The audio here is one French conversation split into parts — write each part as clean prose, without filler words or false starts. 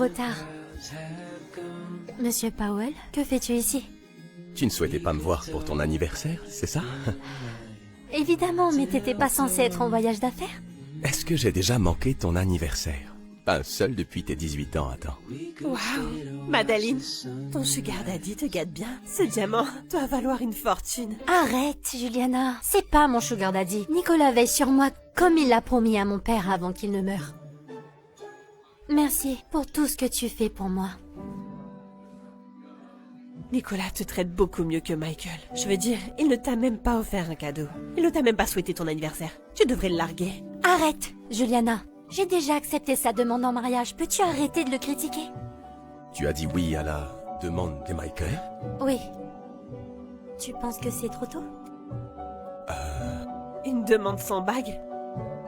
retard. Monsieur Powell, que fais-tu ici? Tu ne souhaitais pas me voir pour ton anniversaire, c'est ça? Évidemment, mais t'étais pas censé être en voyage d'affaires? Est-ce que j'ai déjà manqué ton anniversaire? Pas un seul depuis tes 18 ans, attends. Waouh, Madeleine, ton sugar daddy te gâte bien. Ce diamant doit valoir une fortune. Arrête, Juliana. C'est pas mon sugar daddy. Nicolas veille sur moi comme il l'a promis à mon père avant qu'il ne meure. Merci pour tout ce que tu fais pour moi. Nicolas te traite beaucoup mieux que Michael. Je veux dire, il ne t'a même pas offert un cadeau. Il ne t'a même pas souhaité ton anniversaire. Tu devrais le larguer. Arrête, Juliana. J'ai déjà accepté sa demande en mariage. Peux-tu arrêter de le critiquer? Tu as dit oui à la demande de Michael? Oui. Tu penses que c'est trop tôt? Une demande sans bague?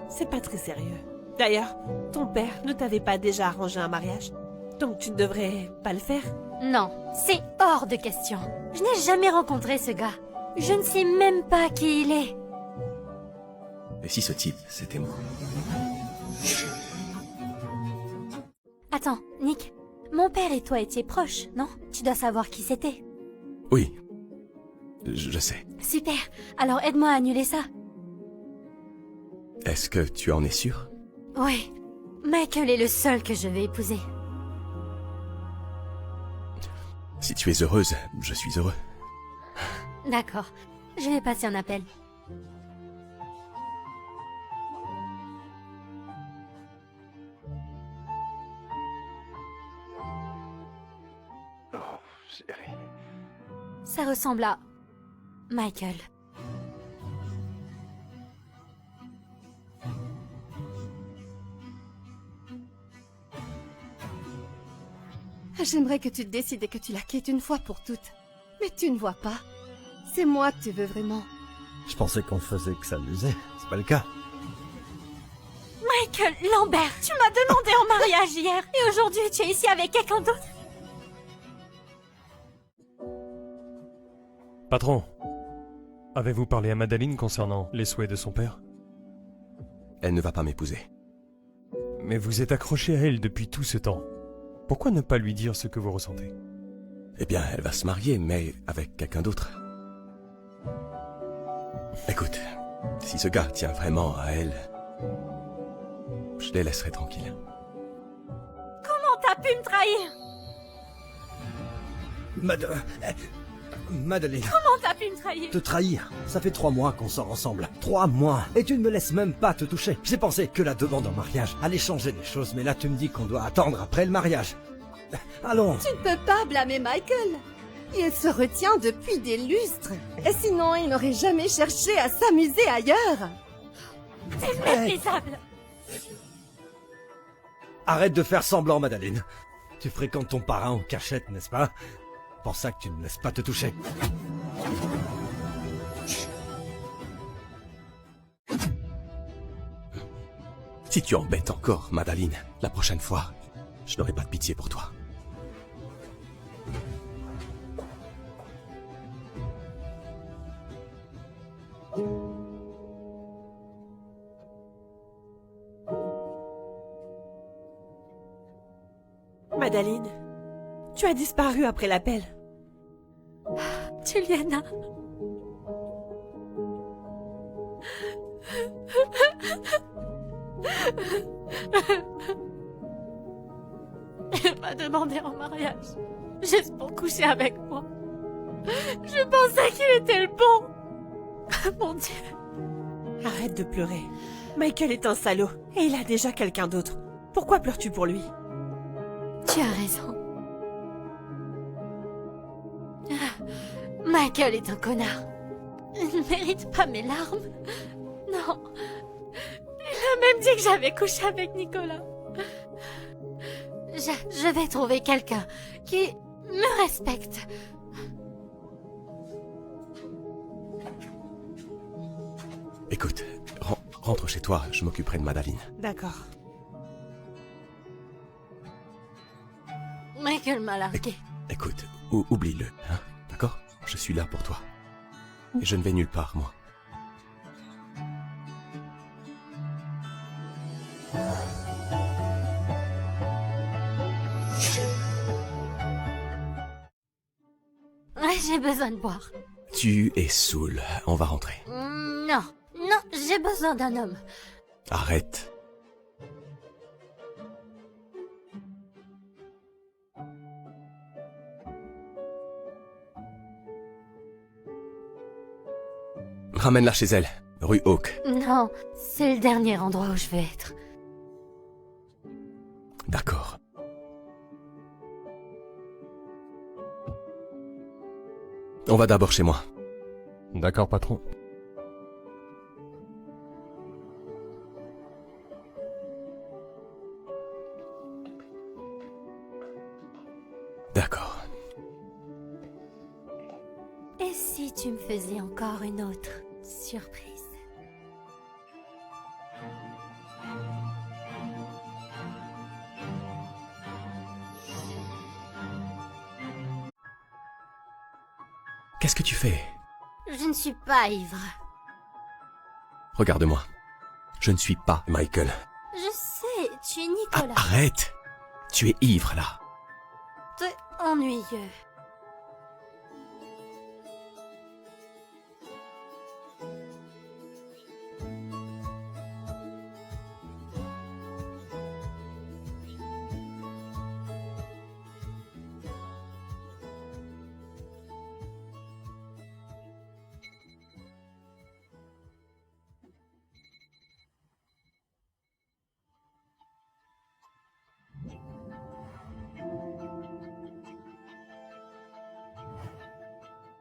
C'est pas très sérieux. D'ailleurs, ton père ne t'avait pas déjà arrangé un mariage? Donc tu ne devrais pas le faire? Non, c'est hors de question. Je n'ai jamais rencontré ce gars. Je ne sais même pas qui il est. Et si ce type, c'était moi? Attends, Nick, mon père et toi étiez proches, non? Tu dois savoir qui c'était. Oui. Je sais. Super, alors aide-moi à annuler ça. Est-ce que tu en es sûr? Oui, Michael est le seul que je vais épouser. Si tu es heureuse, je suis heureux. D'accord, je vais passer un appel. Oh, chérie. Ça ressemble à... Michael. J'aimerais que tu te décides et que tu la quittes une fois pour toutes. Mais tu ne vois pas. C'est moi que tu veux vraiment. Je pensais qu'on faisait que s'amuser. C'est pas le cas. Michael Lambert, tu m'as demandé en mariage hier, et aujourd'hui tu es ici avec quelqu'un d'autre? Patron, avez-vous parlé à Madeleine concernant les souhaits de son père? Elle ne va pas m'épouser. Mais vous êtes accroché à elle depuis tout ce temps. Pourquoi ne pas lui dire ce que vous ressentez? Eh bien, elle va se marier, mais avec quelqu'un d'autre. Écoute, si ce gars tient vraiment à elle, je les laisserai tranquilles. Comment t'as pu me trahir? Madeleine, Comment t'as pu me trahir? te trahir. Ça fait 3 mois qu'on sort ensemble. 3 mois. Et tu ne me laisses même pas te toucher. J'ai pensé que la demande en mariage allait changer les choses, mais là tu me dis qu'on doit attendre après le mariage. Allons. Tu ne peux pas blâmer Michael. Il se retient depuis des lustres. Et sinon, il n'aurait jamais cherché à s'amuser ailleurs. C'est méprisable. Arrête de faire semblant, Madeleine. Tu fréquentes ton parrain en cachette, n'est-ce pas? Pour ça que tu ne me laisses pas te toucher. Si tu embêtes encore, Madeleine, la prochaine fois, je n'aurai pas de pitié pour toi. Madeleine, tu as disparu après l'appel. Juliana. Il m'a demandé en mariage, juste pour coucher avec moi. Je pensais qu'il était le bon. Mon Dieu. Arrête de pleurer. Michael est un salaud, et il a déjà quelqu'un d'autre. Pourquoi pleures-tu pour lui? Tu as raison. Michael est un connard. Il ne mérite pas mes larmes. Non. Il a même dit que j'avais couché avec Nicolas. Je vais trouver quelqu'un qui me respecte. Écoute, rentre chez toi, je m'occuperai de Madeleine. D'accord. Michael m'a largué. Écoute, oublie-le, hein, d'accord? Je suis là pour toi. Et je ne vais nulle part, moi. besoin de boire. Tu es saoul. On va rentrer. Non, non, j'ai besoin d'un homme. Arrête. Ramène-la chez elle, rue Oak. Non, c'est le dernier endroit où je vais être. D'accord. On va d'abord chez moi. D'accord, patron. D'accord. Et si tu me faisais encore une autre surprise? Qu'est-ce que tu fais? Je ne suis pas ivre. Regarde-moi. Je ne suis pas Michael. Je sais, tu es Ah, Nicolas. arrête! Tu es ivre, là. T'es ennuyeux.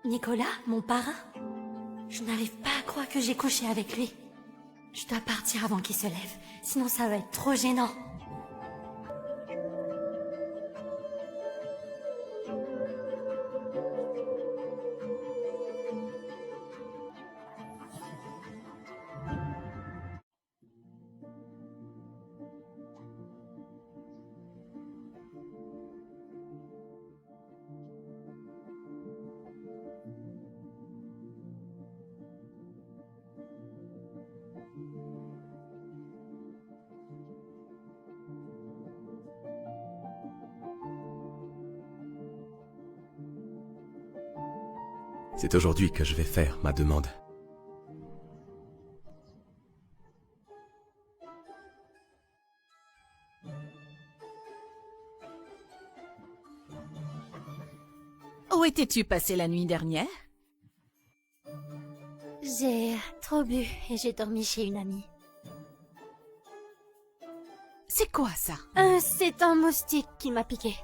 Nicolas, mon parrain? Je n'arrive pas à croire que j'ai couché avec lui. Je dois partir avant qu'il se lève, sinon ça va être trop gênant. C'est aujourd'hui que je vais faire ma demande. Où étais-tu passé la nuit dernière? J'ai trop bu et j'ai dormi chez une amie. C'est quoi ça? C'est un moustique qui m'a piqué.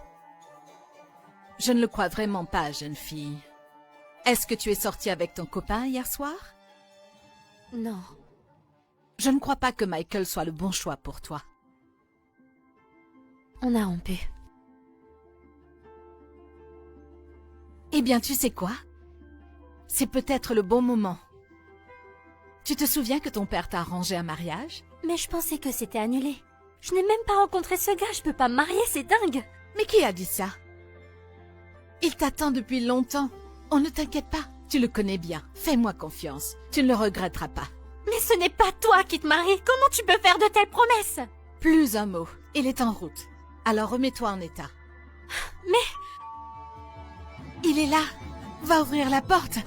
Je ne le crois vraiment pas, jeune fille. Est-ce que tu es sortie avec ton copain hier soir? Non. Je ne crois pas que Michael soit le bon choix pour toi. On a rompu. Eh bien, tu sais quoi? C'est peut-être le bon moment. Tu te souviens que ton père t'a arrangé un mariage? Mais je pensais que c'était annulé. Je n'ai même pas rencontré ce gars, je peux pas me marier, c'est dingue. Mais qui a dit ça? Il t'attend depuis longtemps. Oh, ne t'inquiète pas, tu le connais bien. Fais-moi confiance, tu ne le regretteras pas. Mais ce n'est pas toi qui te maries, comment tu peux faire de telles promesses? Plus un mot, il est en route. Alors remets-toi en état. Mais... Il est là. Va ouvrir la porte.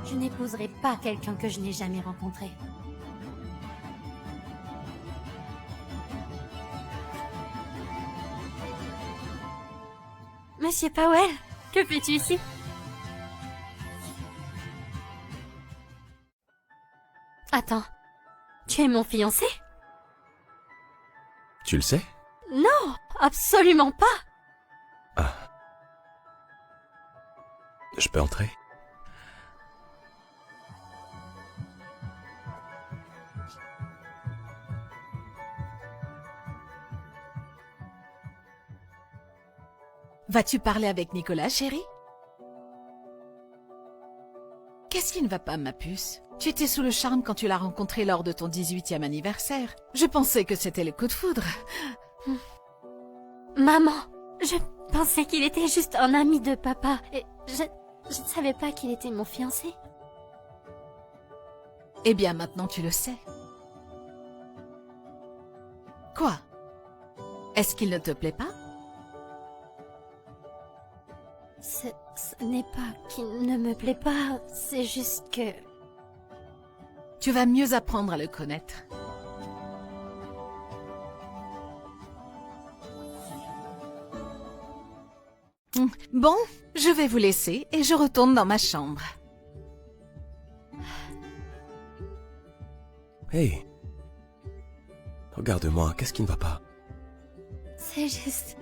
Je n'épouserai pas quelqu'un que je n'ai jamais rencontré. Monsieur Powell, que fais-tu ici? Attends, tu es mon fiancé? Tu le sais? Non, absolument pas. Ah. Je peux entrer? Vas-tu parler avec Nicolas, chérie? Qu'est-ce qui ne va pas, ma puce? Tu étais sous le charme quand tu l'as rencontré lors de ton 18e anniversaire. Je pensais que c'était le coup de foudre. Maman, je pensais qu'il était juste un ami de papa et je ne savais pas qu'il était mon fiancé. Eh bien, maintenant tu le sais. Quoi? Est-ce qu'il ne te plaît pas? Ce n'est pas qu'il ne me plaît pas, c'est juste que... Tu vas mieux apprendre à le connaître. Bon, je vais vous laisser et je retourne dans ma chambre. Hey. Regarde-moi, qu'est-ce qui ne va pas? C'est juste...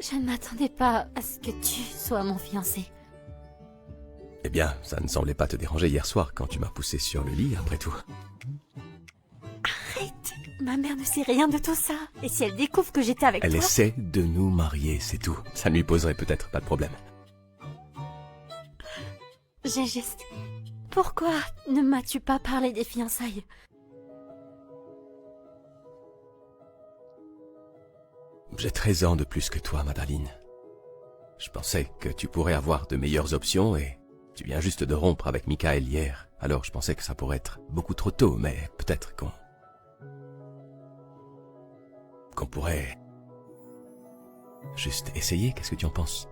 Je ne m'attendais pas à ce que tu sois mon fiancé. Eh bien, ça ne semblait pas te déranger hier soir quand tu m'as poussé sur le lit, après tout. Arrête! Ma mère ne sait rien de tout ça. Et si elle découvre que j'étais avec Elle toi... essaie de nous marier, c'est tout. Ça ne lui poserait peut-être pas de problème. J'ai juste... Pourquoi ne m'as-tu pas parlé des fiançailles? J'ai 13 ans de plus que toi, Madaline. Je pensais que tu pourrais avoir de meilleures options et tu viens juste de rompre avec Michael hier. Alors je pensais que ça pourrait être beaucoup trop tôt, mais peut-être qu'on pourrait juste essayer. Qu'est-ce que tu en penses?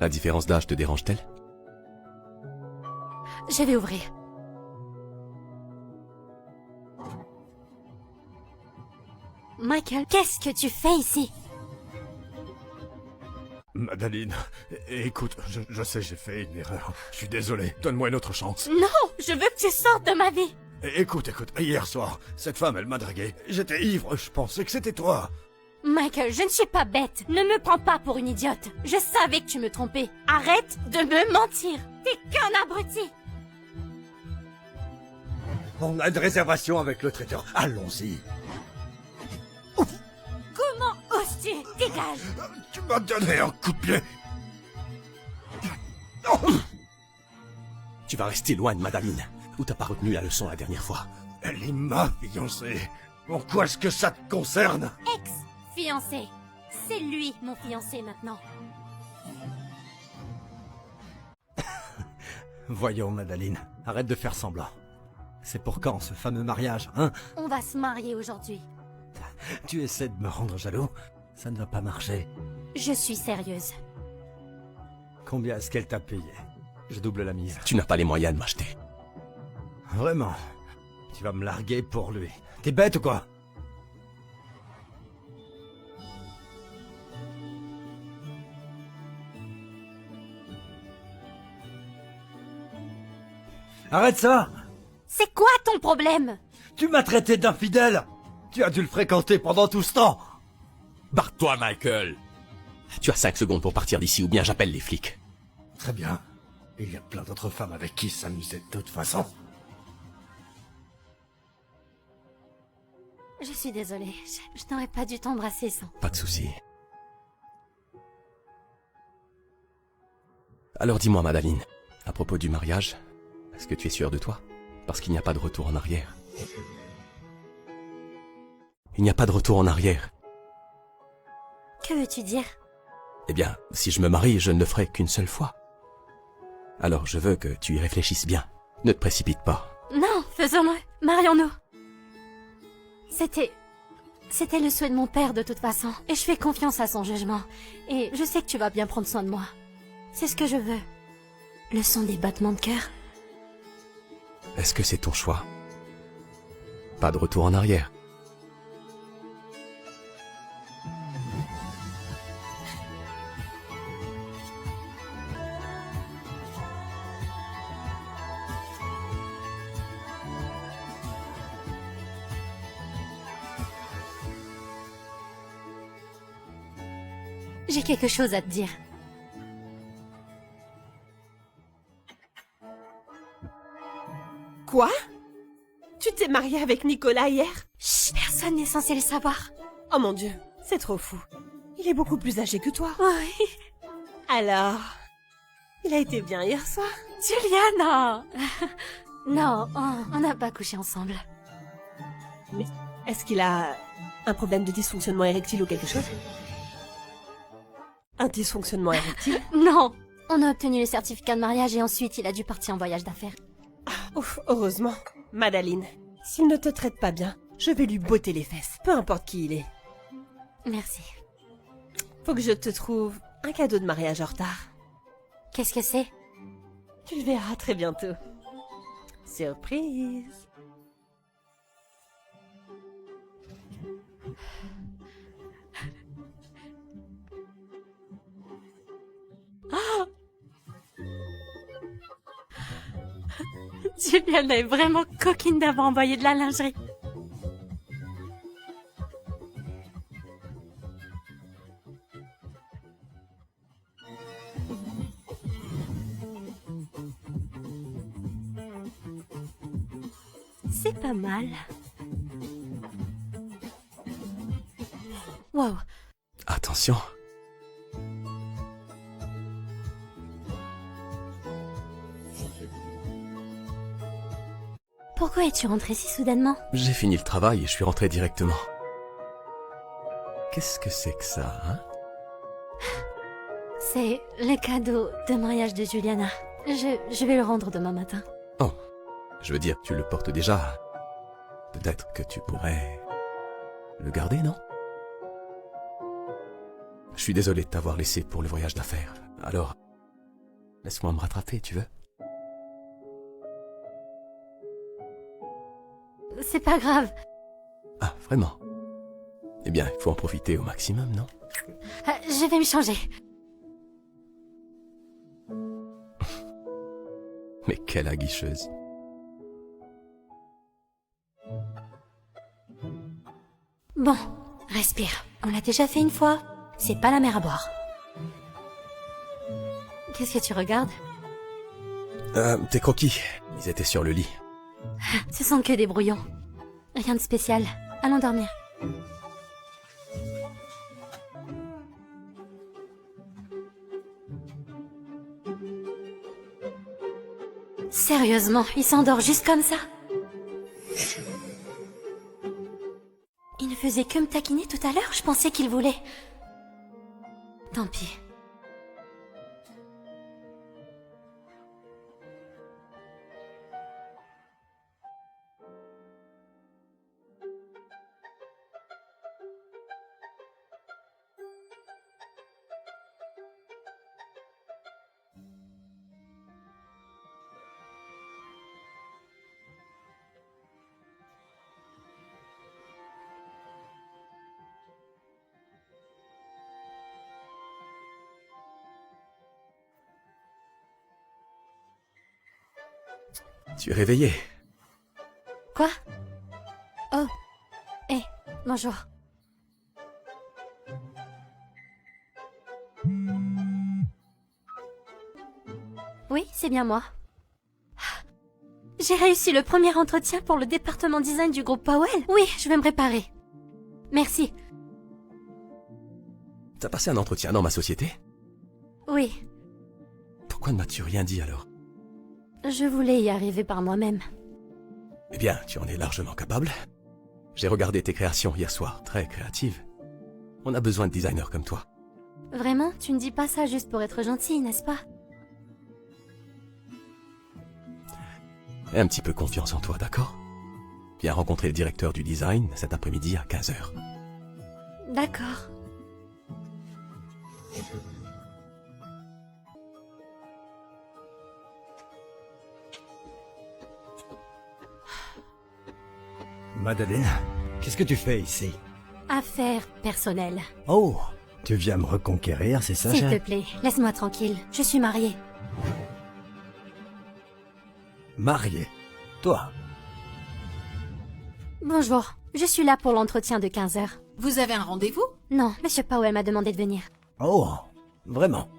La différence d'âge te dérange-t-elle? Je vais ouvrir. Michael, qu'est-ce que tu fais ici? Madaline, écoute, je sais, j'ai fait une erreur. Je suis désolé, donne-moi une autre chance. Non, je veux que tu sortes de ma vie. Écoute, hier soir, cette femme, elle m'a dragué. J'étais ivre, je pensais que c'était toi. Michael, je ne suis pas bête. Ne me prends pas pour une idiote. Je savais que tu me trompais. Arrête de me mentir. T'es qu'un abruti. On a une réservation avec le traiteur, allons-y. Comment oses-tu? Dégage. Tu m'as donné un coup de pied. Tu vas rester loin de Madaline. Ou t'as pas retenu la leçon la dernière fois? Elle est ma fiancée. En quoi est-ce que ça te concerne? Ex-fiancé. C'est lui, mon fiancé, maintenant. Voyons, Madaline, arrête de faire semblant. C'est pour quand, ce fameux mariage, hein? On va se marier aujourd'hui. Tu essaies de me rendre jaloux? Ça ne va pas marcher. Je suis sérieuse. Combien est-ce qu'elle t'a payé? Je double la mise. Tu n'as pas les moyens de m'acheter. Vraiment? Tu vas me larguer pour lui? T'es bête ou quoi? Arrête ça! C'est quoi ton problème? Tu m'as traité d'infidèle! Tu as dû le fréquenter pendant tout ce temps! Barre-toi, Michael! Tu as 5 secondes pour partir d'ici ou bien j'appelle les flics. Très bien. Il y a plein d'autres femmes avec qui s'amuser de toute façon. Je suis désolée. Je n'aurais pas dû t'embrasser sans... Pas de souci. Alors dis-moi, Madaline, à propos du mariage, est-ce que tu es sûre de toi? Parce qu'il n'y a pas de retour en arrière. Il n'y a pas de retour en arrière. Que veux-tu dire? Eh bien, si je me marie, je ne le ferai qu'une seule fois. Alors je veux que tu y réfléchisses bien. Ne te précipite pas. Non, faisons-le. Marions-nous. C'était le souhait de mon père de toute façon. Et je fais confiance à son jugement. Et je sais que tu vas bien prendre soin de moi. C'est ce que je veux. Le son des battements de cœur. Est-ce que c'est ton choix? Pas de retour en arrière. J'ai quelque chose à te dire. Quoi? Tu t'es mariée avec Nicolas hier? Chut, personne n'est censé le savoir. Oh mon Dieu, c'est trop fou. Il est beaucoup plus âgé que toi. Oui. Alors, il a été bien hier soir? Juliana. Non, on n'a pas couché ensemble. Mais est-ce qu'il a un problème de dysfonctionnement érectile ou quelque chose? Un dysfonctionnement érectile? Non. On a obtenu le certificat de mariage et ensuite il a dû partir en voyage d'affaires. Ouf, heureusement. Madaline, S'il ne te traite pas bien, je vais lui botter les fesses, peu importe qui il est. Merci. Faut que je te trouve un cadeau de mariage en retard. Qu'est-ce que c'est? Tu le verras très bientôt. Surprise. Juliane est vraiment coquine d'avoir envoyé de la lingerie. C'est pas mal. Wow. Attention. Pourquoi es-tu rentré si soudainement? J'ai fini le travail et je suis rentré directement. Qu'est-ce que c'est que ça, hein? C'est le cadeau de mariage de Juliana. Je vais le rendre demain matin. Oh, je veux dire, tu le portes déjà. Peut-être que tu pourrais le garder, non? Je suis désolé de t'avoir laissé pour le voyage d'affaires. Alors, laisse-moi me rattraper, tu veux? C'est pas grave. Ah, vraiment? Eh bien, il faut en profiter au maximum, non? Je vais me changer. Mais quelle aguicheuse. Bon, respire. On l'a déjà fait une fois. C'est pas la mer à boire. Qu'est-ce que tu regardes? Tes croquis, ils étaient sur le lit. Ce sont que des brouillons. Rien de spécial. Allons dormir. Sérieusement, il s'endort juste comme ça? Il ne faisait que me taquiner tout à l'heure, je pensais qu'il voulait. Tant pis. Tu es réveillé. Quoi? Oh. Bonjour. Oui, c'est bien moi. J'ai réussi le premier entretien pour le département design du groupe Powell. Oui, je vais me préparer. Merci. T'as passé un entretien dans ma société? Oui, Pourquoi ne m'as-tu rien dit alors? je voulais y arriver par moi-même. Eh bien, tu en es largement capable. J'ai regardé tes créations hier soir, très créatives. On a besoin de designers comme toi. Vraiment, tu ne dis pas ça juste pour être gentil, n'est-ce pas? Aie un petit peu confiance en toi, d'accord? Viens rencontrer le directeur du design cet après-midi à 15h. D'accord. Madeleine, qu'est-ce que tu fais ici? Affaires personnelles. Oh, tu viens me reconquérir, c'est ça, S'il te chérie? plaît, laisse-moi tranquille. Je suis mariée. Marié. Toi? Bonjour, je suis là pour l'entretien de 15h. Vous avez un rendez-vous? Non, Monsieur Powell m'a demandé de venir. Oh, vraiment?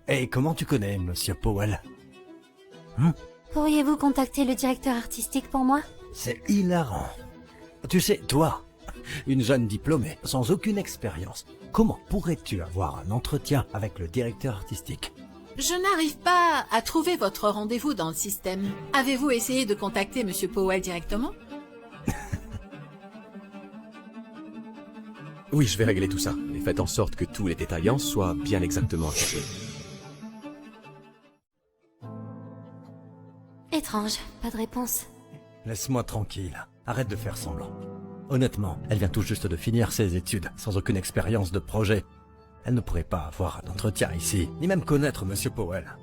Et comment tu connais Monsieur Powell? Pourriez-vous contacter le directeur artistique pour moi? C'est hilarant. Tu sais, toi, une jeune diplômée, sans aucune expérience, comment pourrais-tu avoir un entretien avec le directeur artistique? Je n'arrive pas à trouver votre rendez-vous dans le système. Avez-vous essayé de contacter Monsieur Powell directement? Oui, je vais régler tout ça. Et faites en sorte que tous les détaillants soient bien exactement affichés. Étrange, pas de réponse. Laisse-moi tranquille. Arrête de faire semblant. Honnêtement, elle vient tout juste de finir ses études, sans aucune expérience de projet. Elle ne pourrait pas avoir d'entretien ici, ni même connaître Monsieur Powell.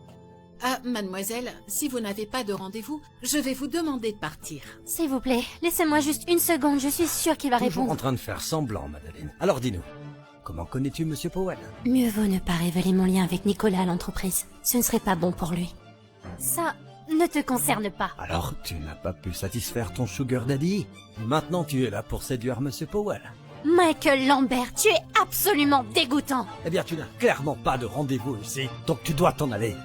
Ah, mademoiselle, si vous n'avez pas de rendez-vous, je vais vous demander de partir. S'il vous plaît, laissez-moi juste une seconde, je suis sûre qu'il va Toujours répondre. en train de faire semblant, Madeleine. Alors dis-nous, comment connais-tu Monsieur Powell? Mieux vaut ne pas révéler mon lien avec Nicolas à l'entreprise. Ce ne serait pas bon pour lui. Ça ne te concerne pas. Alors, tu n'as pas pu satisfaire ton sugar daddy. Maintenant, tu es là pour séduire Monsieur Powell. Michael Lambert, tu es absolument dégoûtant. Eh bien, tu n'as clairement pas de rendez-vous ici, donc tu dois t'en aller.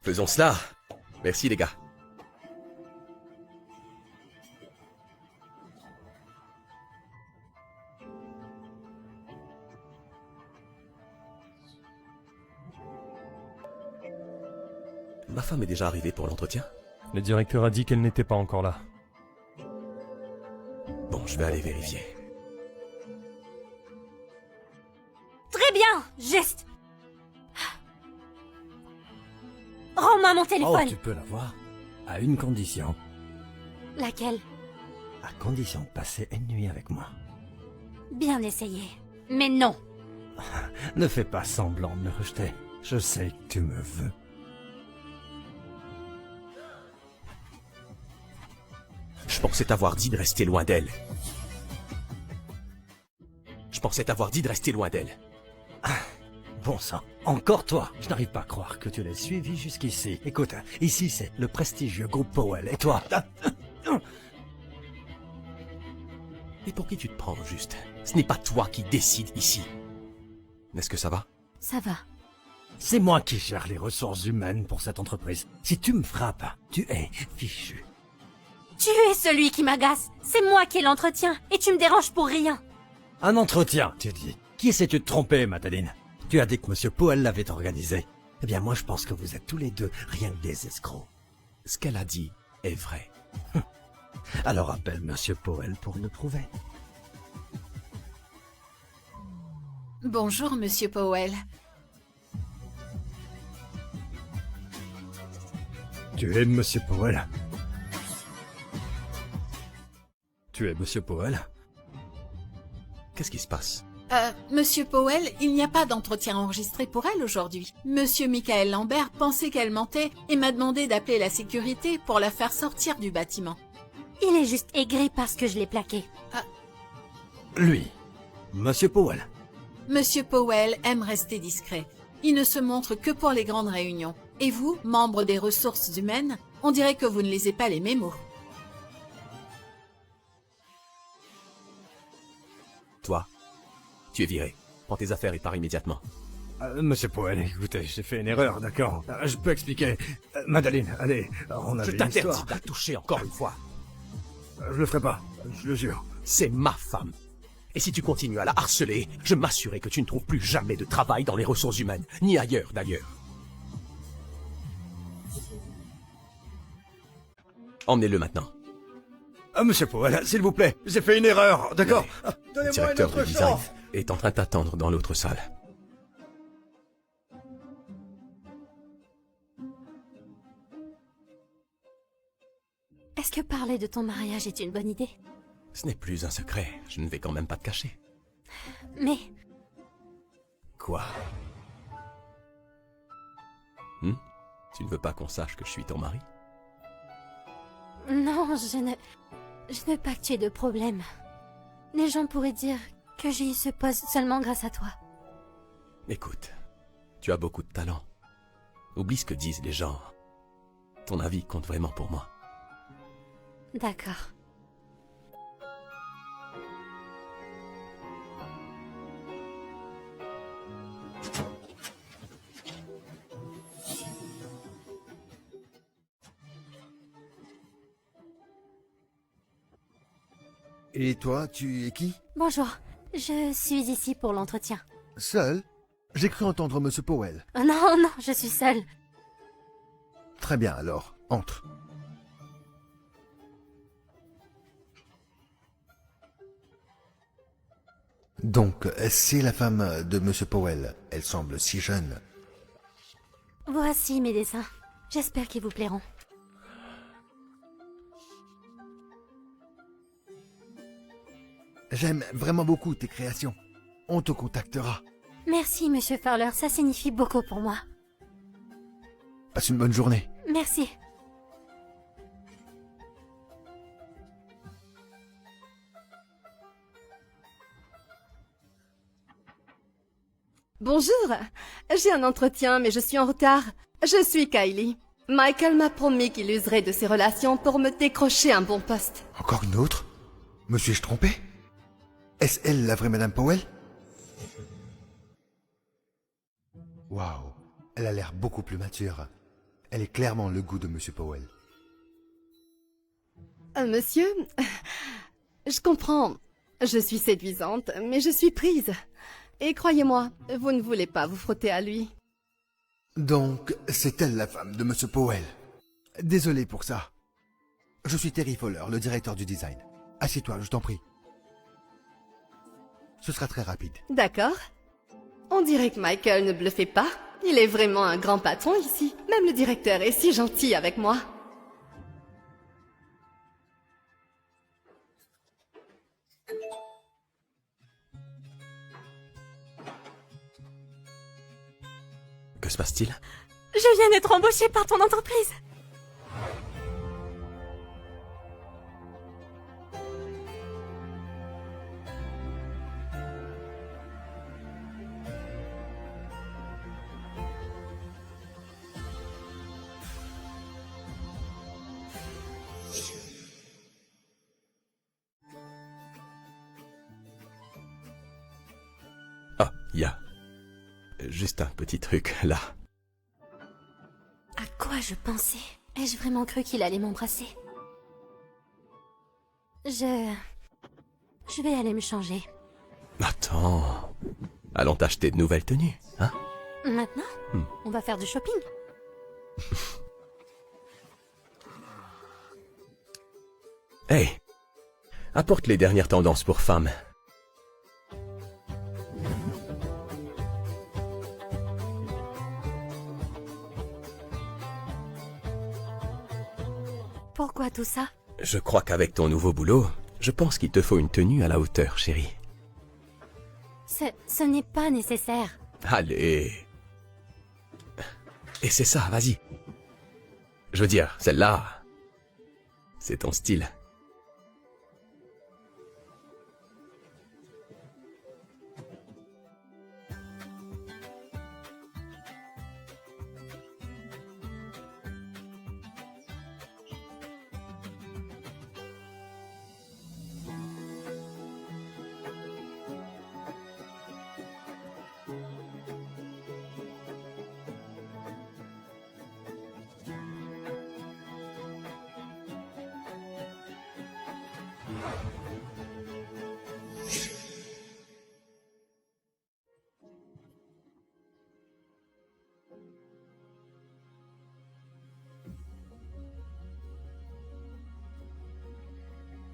Faisons cela. Merci les gars. Ma femme est déjà arrivée pour l'entretien? Le directeur a dit qu'elle n'était pas encore là. Bon, je vais aller vérifier. Très bien, geste. Rends-moi mon Oh, téléphone. tu peux l'avoir. À une condition. Laquelle? À condition de passer une nuit avec moi. Bien essayé. Mais non. Ne fais pas semblant de me rejeter. Je sais que tu me veux. Je pensais t'avoir dit de rester loin d'elle. Bon sang, encore toi. Je n'arrive pas à croire que tu l'aies suivi jusqu'ici. Écoute, ici c'est le prestigieux groupe Powell. Et toi? Et pour qui tu te prends, juste? Ce n'est pas toi qui décides ici. Est-ce que ça va? Ça va. C'est moi qui gère les ressources humaines pour cette entreprise. Si tu me frappes, tu es fichu. Tu es celui qui m'agace. C'est moi qui ai l'entretien. Et tu me déranges pour rien. Un entretien, tu dis. Qui essaies-tu de tromper, Madeleine? Tu as dit que Monsieur Powell l'avait organisé. Eh bien, moi, je pense que vous êtes tous les deux rien que des escrocs. Ce qu'elle a dit est vrai. Alors appelle Monsieur Powell pour le prouver. Bonjour, Monsieur Powell. Tu es Monsieur Powell? Tu es Monsieur Powell? Qu'est-ce qui se passe? Monsieur Powell, il n'y a pas d'entretien enregistré pour elle aujourd'hui. Monsieur Michael Lambert pensait qu'elle mentait et m'a demandé d'appeler la sécurité pour la faire sortir du bâtiment. Il est juste aigri parce que je l'ai plaqué. Lui. Monsieur Powell. Monsieur Powell aime rester discret. Il ne se montre que pour les grandes réunions. Et vous, membre des ressources humaines, on dirait que vous ne lisez pas les mémos. Toi, tu es viré. Prends tes affaires et pars immédiatement. Monsieur Powell, écoutez, j'ai fait une erreur, d'accord? Je peux expliquer. Madeleine, allez, on a Je une t'interdis histoire. de la toucher encore une fois. Je le ferai pas, je le jure. C'est ma femme. Et si tu continues à la harceler, je m'assurerai que tu ne trouves plus jamais de travail dans les ressources humaines, ni ailleurs d'ailleurs. Emmenez-le maintenant. Monsieur Powell, s'il vous plaît, j'ai fait une erreur, d'accord? Le Donnez-moi une directeur de autre design chance. est en train de t'attendre dans l'autre salle. Est-ce que parler de ton mariage est une bonne idée? Ce n'est plus un secret, je ne vais quand même pas te cacher. Mais Quoi? Tu ne veux pas qu'on sache que je suis ton mari? non, je ne veux pas que tu aies de problème. Les gens pourraient dire que j'ai eu ce poste seulement grâce à toi. Écoute, tu as beaucoup de talent. Oublie ce que disent les gens. Ton avis compte vraiment pour moi. D'accord. Et toi, tu es qui? Bonjour, je suis ici pour l'entretien. Seul? J'ai cru entendre Monsieur Powell. Non, non, je suis seule. Très bien alors, entre. Donc, c'est la femme de Monsieur Powell. Elle semble si jeune. Voici mes dessins. J'espère qu'ils vous plairont. J'aime vraiment beaucoup tes créations. On te contactera. Merci, Monsieur Fowler, ça signifie beaucoup pour moi. Passe une bonne journée. Merci. Bonjour, j'ai un entretien mais je suis en retard. Je suis Kylie. Michael m'a promis qu'il userait de ses relations pour me décrocher un bon poste. Encore une autre? Me suis-je trompé? Est-ce elle la vraie Madame Powell? Waouh, elle a l'air beaucoup plus mature. Elle est clairement le goût de Monsieur Powell. Monsieur, je comprends. Je suis séduisante, mais je suis prise. Et croyez-moi, vous ne voulez pas vous frotter à lui. Donc, c'est elle la femme de Monsieur Powell. Désolé pour ça. Je suis Terry Fowler, le directeur du design. Assieds-toi, je t'en prie. Ce sera très rapide. D'accord. On dirait que Michael ne bluffait pas. Il est vraiment un grand patron ici. Même le directeur est si gentil avec moi. Que se passe-t-il? Je viens d'être embauchée par ton entreprise. Ah, il y a juste un petit truc là. À quoi je pensais? Ai-je vraiment cru qu'il allait m'embrasser? Je vais aller me changer. Attends. Allons t'acheter de nouvelles tenues, hein? Maintenant, on va faire du shopping. Hey, apporte les dernières tendances pour femmes. Pourquoi tout ça? Je crois qu'avec ton nouveau boulot, je pense qu'il te faut une tenue à la hauteur, chérie. Ce n'est pas nécessaire. Allez. Et c'est ça, vas-y. Je veux dire, celle-là, c'est ton style.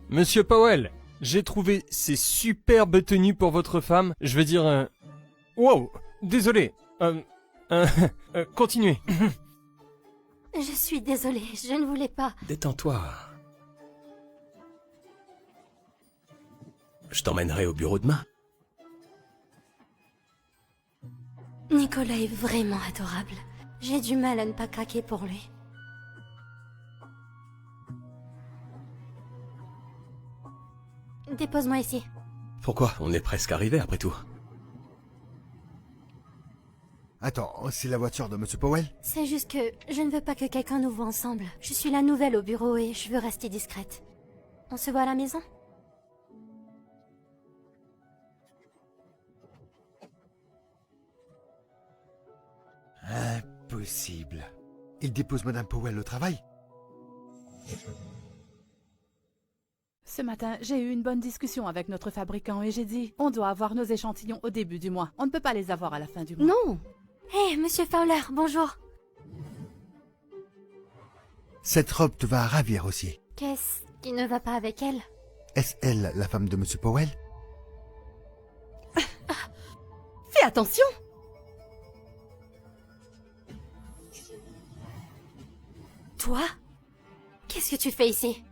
Monsieur Powell, j'ai trouvé ces superbes tenues pour votre femme. Je veux dire... Wow, désolé. Continuez. Je suis désolée, je ne voulais pas. Détends-toi. Je t'emmènerai au bureau demain. Nicolas est vraiment adorable. J'ai du mal à ne pas craquer pour lui. Dépose-moi ici. Pourquoi? On est presque arrivé après tout. Attends, c'est la voiture de Monsieur Powell? C'est juste que je ne veux pas que quelqu'un nous voit ensemble. Je suis la nouvelle au bureau et je veux rester discrète. On se voit à la maison? Impossible. Il dépose Madame Powell au travail? Ce matin, j'ai eu une bonne discussion avec notre fabricant et j'ai dit, on doit avoir nos échantillons au début du mois. On ne peut pas les avoir à la fin du mois. Non. Hé, Monsieur Fowler, bonjour. Cette robe te va ravir aussi. Qu'est-ce qui ne va pas avec elle? Est-ce elle la femme de Monsieur Powell? attention! Toi? Qu'est-ce que tu fais ici?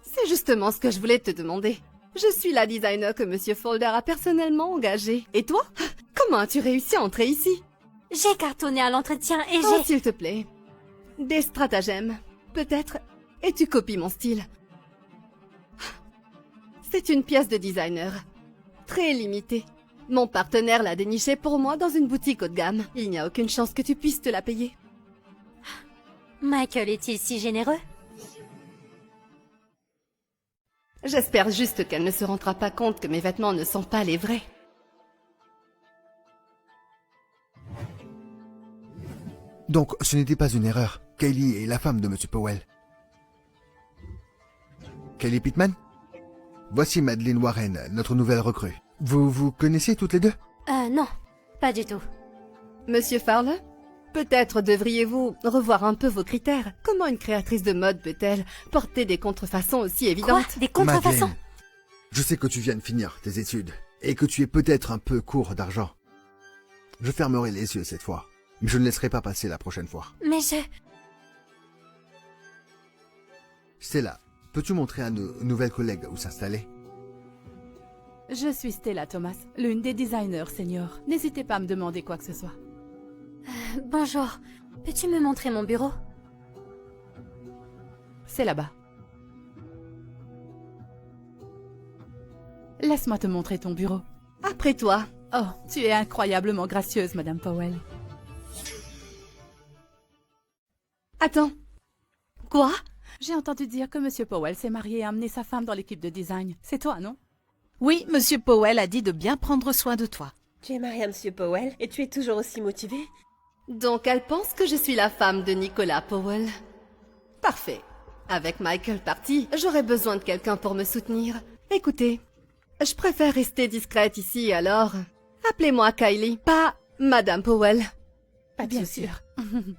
C'est justement ce que je voulais te demander. Je suis la designer que Monsieur Folder a personnellement engagée. Et toi? Comment as-tu réussi à entrer ici? J'ai cartonné à l'entretien et Oh, j'ai... s'il te plaît. Des stratagèmes, peut-être, et tu copies mon style. C'est une pièce de designer. Très limitée. Mon partenaire l'a dénichée pour moi dans une boutique haut de gamme. Il n'y a aucune chance que tu puisses te la payer. Michael est-il si généreux? J'espère juste qu'elle ne se rendra pas compte que mes vêtements ne sont pas les vrais. Donc, ce n'était pas une erreur. Kaylee est la femme de Monsieur Powell. Kaylee Pittman? Voici Madeleine Warren, notre nouvelle recrue. Vous vous connaissez toutes les deux? Non, pas du tout. Monsieur Fowler? Peut-être devriez-vous revoir un peu vos critères. Comment une créatrice de mode peut-elle porter des contrefaçons aussi évidentes? Quoi? Des contrefaçons? Madeleine, je sais que tu viens de finir tes études et que tu es peut-être un peu court d'argent. Je fermerai les yeux cette fois, mais je ne laisserai pas passer la prochaine fois. Mais je... Stella, peux-tu montrer à nos nouvelles collègues où s'installer? Je suis Stella Thomas, l'une des designers seniors. N'hésitez pas à me demander quoi que ce soit. Bonjour. Peux-tu me montrer mon bureau? C'est là-bas. Laisse-moi te montrer ton bureau. Après toi. Oh, tu es incroyablement gracieuse, Madame Powell. Attends. Quoi? J'ai entendu dire que Monsieur Powell s'est marié et a amené sa femme dans l'équipe de design. C'est toi, non? Oui, Monsieur Powell a dit de bien prendre soin de toi. Tu es mariée à Monsieur Powell et tu es toujours aussi motivée? Donc elle pense que je suis la femme de Nicolas Powell. Parfait. Avec Michael parti, j'aurais besoin de quelqu'un pour me soutenir. Écoutez, je préfère rester discrète ici, alors... Appelez-moi Kylie, pas Madame Powell. Pas de Bien souci. sûr.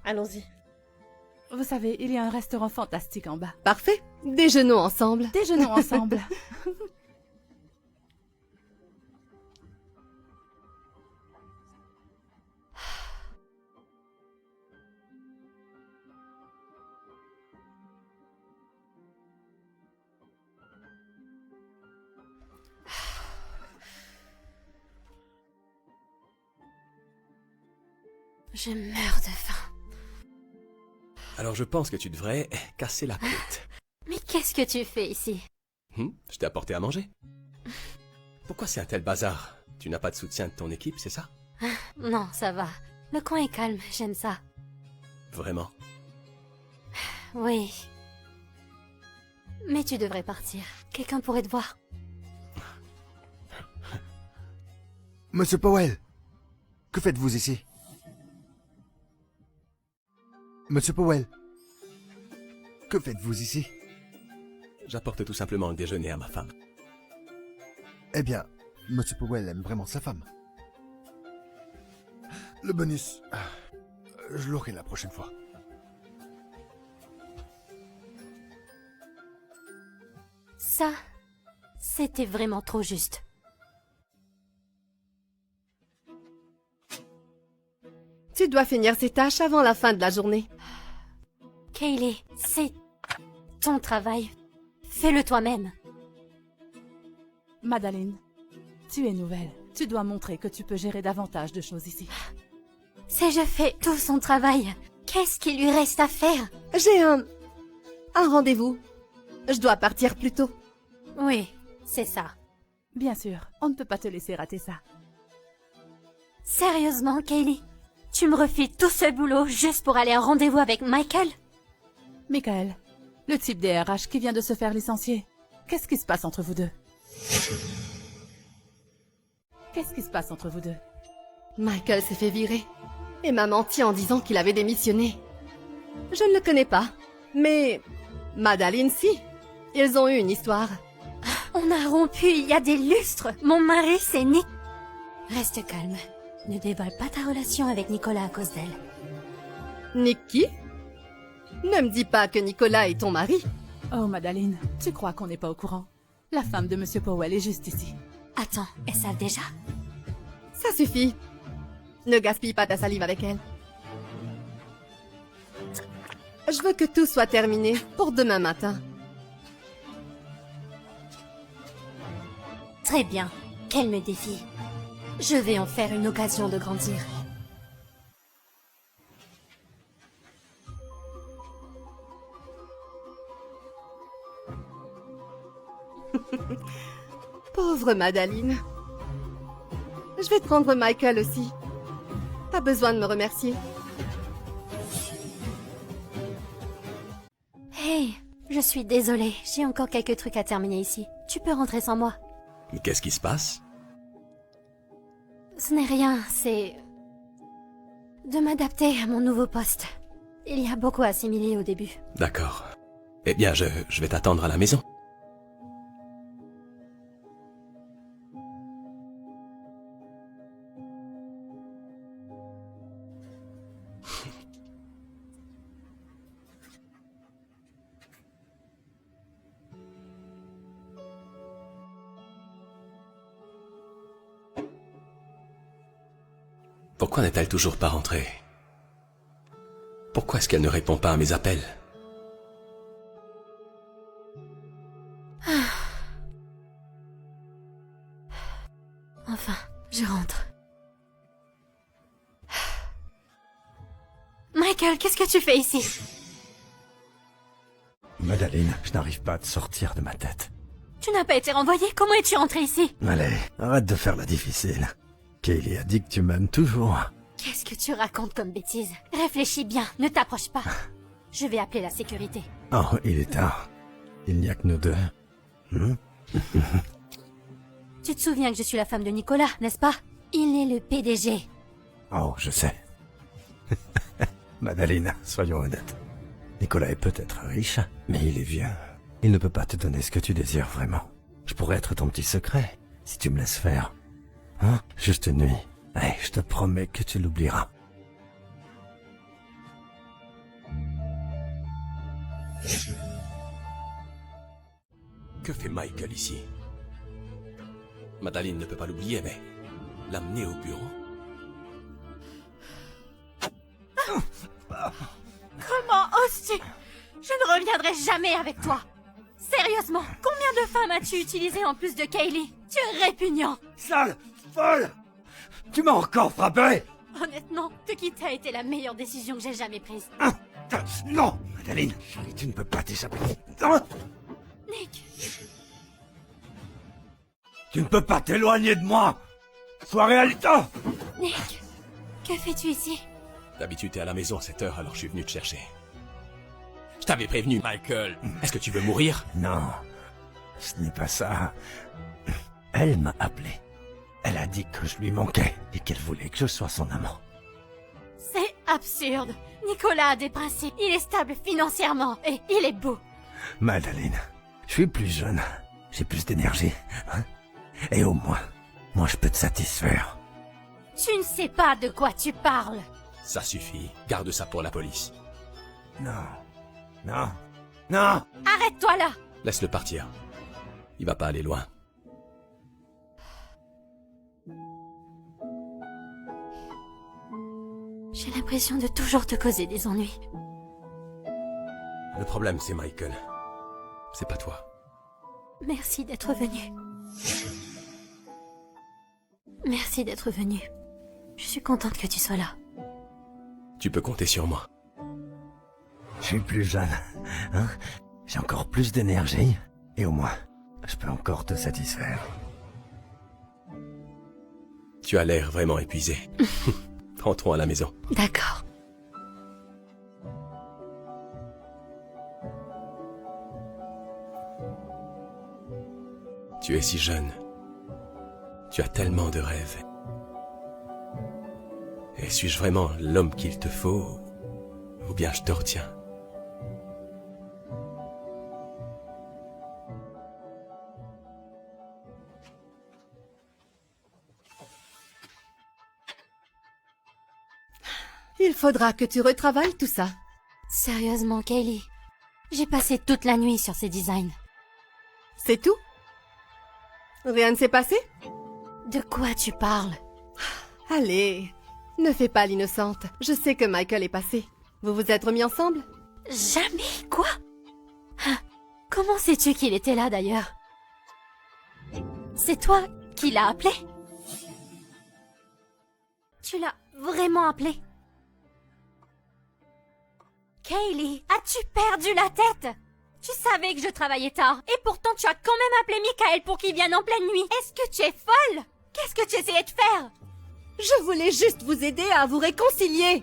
Allons-y. Vous savez, il y a un restaurant fantastique en bas. Parfait. Déjeunons ensemble. Déjeunons ensemble. Je meurs de faim. Alors je pense que tu devrais casser la côte. Mais qu'est-ce que tu fais ici? Je t'ai apporté à manger. Pourquoi c'est un tel bazar? Tu n'as pas de soutien de ton équipe, c'est ça? Non, ça va. Le coin est calme, j'aime ça. Vraiment? Oui. Mais tu devrais partir. Quelqu'un pourrait te voir. Monsieur Powell, que faites-vous ici? Monsieur Powell, que faites-vous ici? J'apporte tout simplement le déjeuner à ma femme. Eh bien, Monsieur Powell aime vraiment sa femme. Le bonus, je l'aurai la prochaine fois. Ça, c'était vraiment trop juste. Tu dois finir ces tâches avant la fin de la journée. Kaylee, c'est ton travail. Fais-le toi-même. Madeleine, tu es nouvelle. Tu dois montrer que tu peux gérer davantage de choses ici. Si je fais tout son travail, qu'est-ce qu'il lui reste à faire? J'ai un rendez-vous. Je dois partir plus tôt. Oui, c'est ça. Bien sûr, on ne peut pas te laisser rater ça. Sérieusement, Kaylee? Tu me refiles tout ce boulot juste pour aller à un rendez-vous avec Michael? Michael, le type des RH qui vient de se faire licencier. Qu'est-ce qui se passe entre vous deux? Qu'est-ce qui se passe entre vous deux? Michael s'est fait virer et m'a menti en disant qu'il avait démissionné. Je ne le connais pas, mais Madeleine si. Ils ont eu une histoire. On a rompu il y a des lustres. Mon mari, c'est Nick. Reste calme. Ne dévoile pas ta relation avec Nicolas à cause d'elle. Nick qui? Ne me dis pas que Nicolas est ton mari. Oh, Madeleine, tu crois qu'on n'est pas au courant? La femme de Monsieur Powell est juste ici. Attends, elles savent déjà? Ça suffit. Ne gaspille pas ta salive avec elle. Je veux que tout soit terminé pour demain matin. Très bien. Qu'elle me défie. Je vais en faire une occasion de grandir. Pauvre Madaline. Je vais te prendre Michael aussi. Pas besoin de me remercier. Hey, je suis désolée. J'ai encore quelques trucs à terminer ici. Tu peux rentrer sans moi. Mais qu'est-ce qui se passe? Ce n'est rien, c'est... de m'adapter à mon nouveau poste. Il y a beaucoup à assimiler au début. D'accord. Eh bien, je vais t'attendre à la maison. Pourquoi n'est-elle toujours pas rentrée? Pourquoi est-ce qu'elle ne répond pas à mes appels? Enfin, je rentre. Michael, qu'est-ce que tu fais ici? Madaline, je n'arrive pas à te sortir de ma tête. Tu n'as pas été renvoyé? Comment es-tu rentré ici? Allez, arrête de faire la difficile. Kaylee a dit que tu m'aimes toujours. Qu'est-ce que tu racontes comme bêtise? Réfléchis bien, ne t'approche pas. Je vais appeler la sécurité. Oh, il est tard. Il n'y a que nous deux. Tu te souviens que je suis la femme de Nicolas, n'est-ce pas? Il est le PDG. Oh, je sais. Madaline, soyons honnêtes. Nicolas est peut-être riche, mais il est vieux. Il ne peut pas te donner ce que tu désires vraiment. Je pourrais être ton petit secret, si tu me laisses faire. Hein? Juste une nuit. Allez, je te promets que tu l'oublieras. Que fait Michael ici? Madaline ne peut pas l'oublier, mais l'amener au bureau? Comment oses-tu? Je ne reviendrai jamais avec toi. Sérieusement, combien de femmes as-tu utilisées en plus de Kaylee? Tu es répugnant. Sale! Folle! Tu m'as encore frappé! Honnêtement, te quitter a été la meilleure décision que j'ai jamais prise. Non! Madaline, tu ne peux pas t'échapper. Non! Nick, Tu ne peux pas t'éloigner de moi! Sois réaliste! Nick, que fais-tu ici? D'habitude, t'es à la maison à cette heure, alors je suis venu te chercher. Je t'avais prévenu, Michael. Est-ce que tu veux mourir? Non, ce n'est pas ça. Elle m'a appelé. Elle a dit que je lui manquais et qu'elle voulait que je sois son amant. C'est absurde. Nicolas a des principes, il est stable financièrement et il est beau. Madaline, je suis plus jeune, j'ai plus d'énergie. Hein? Et au moins, moi je peux te satisfaire. Tu ne sais pas de quoi tu parles. Ça suffit. Garde ça pour la police. Non, non, non! Arrête-toi là. Laisse-le partir. Il va pas aller loin. J'ai l'impression de toujours te causer des ennuis. Le problème, c'est Michael. C'est pas toi. Merci d'être venu. Merci d'être venu. Je suis contente que tu sois là. Tu peux compter sur moi. Je suis plus jeune, hein? J'ai encore plus d'énergie. Et au moins, je peux encore te satisfaire. Tu as l'air vraiment épuisé. Rentrons à la maison. D'accord. Tu es si jeune. Tu as tellement de rêves. Et suis-je vraiment l'homme qu'il te faut? Ou bien je te retiens? Il faudra que tu retravailles tout ça. Sérieusement, Kaylee. J'ai passé toute la nuit sur ces designs. C'est tout? Rien ne s'est passé? De quoi tu parles? Allez, ne fais pas l'innocente. Je sais que Michael est passé. Vous vous êtes remis ensemble? Jamais? Quoi? Ah, comment sais-tu qu'il était là d'ailleurs? C'est toi qui l'as appelé? Tu l'as vraiment appelé? Kaylee, as-tu perdu la tête? Tu savais que je travaillais tard, et pourtant tu as quand même appelé Michael pour qu'il vienne en pleine nuit. Est-ce que tu es folle? Qu'est-ce que tu essayais de faire? Je voulais juste vous aider à vous réconcilier.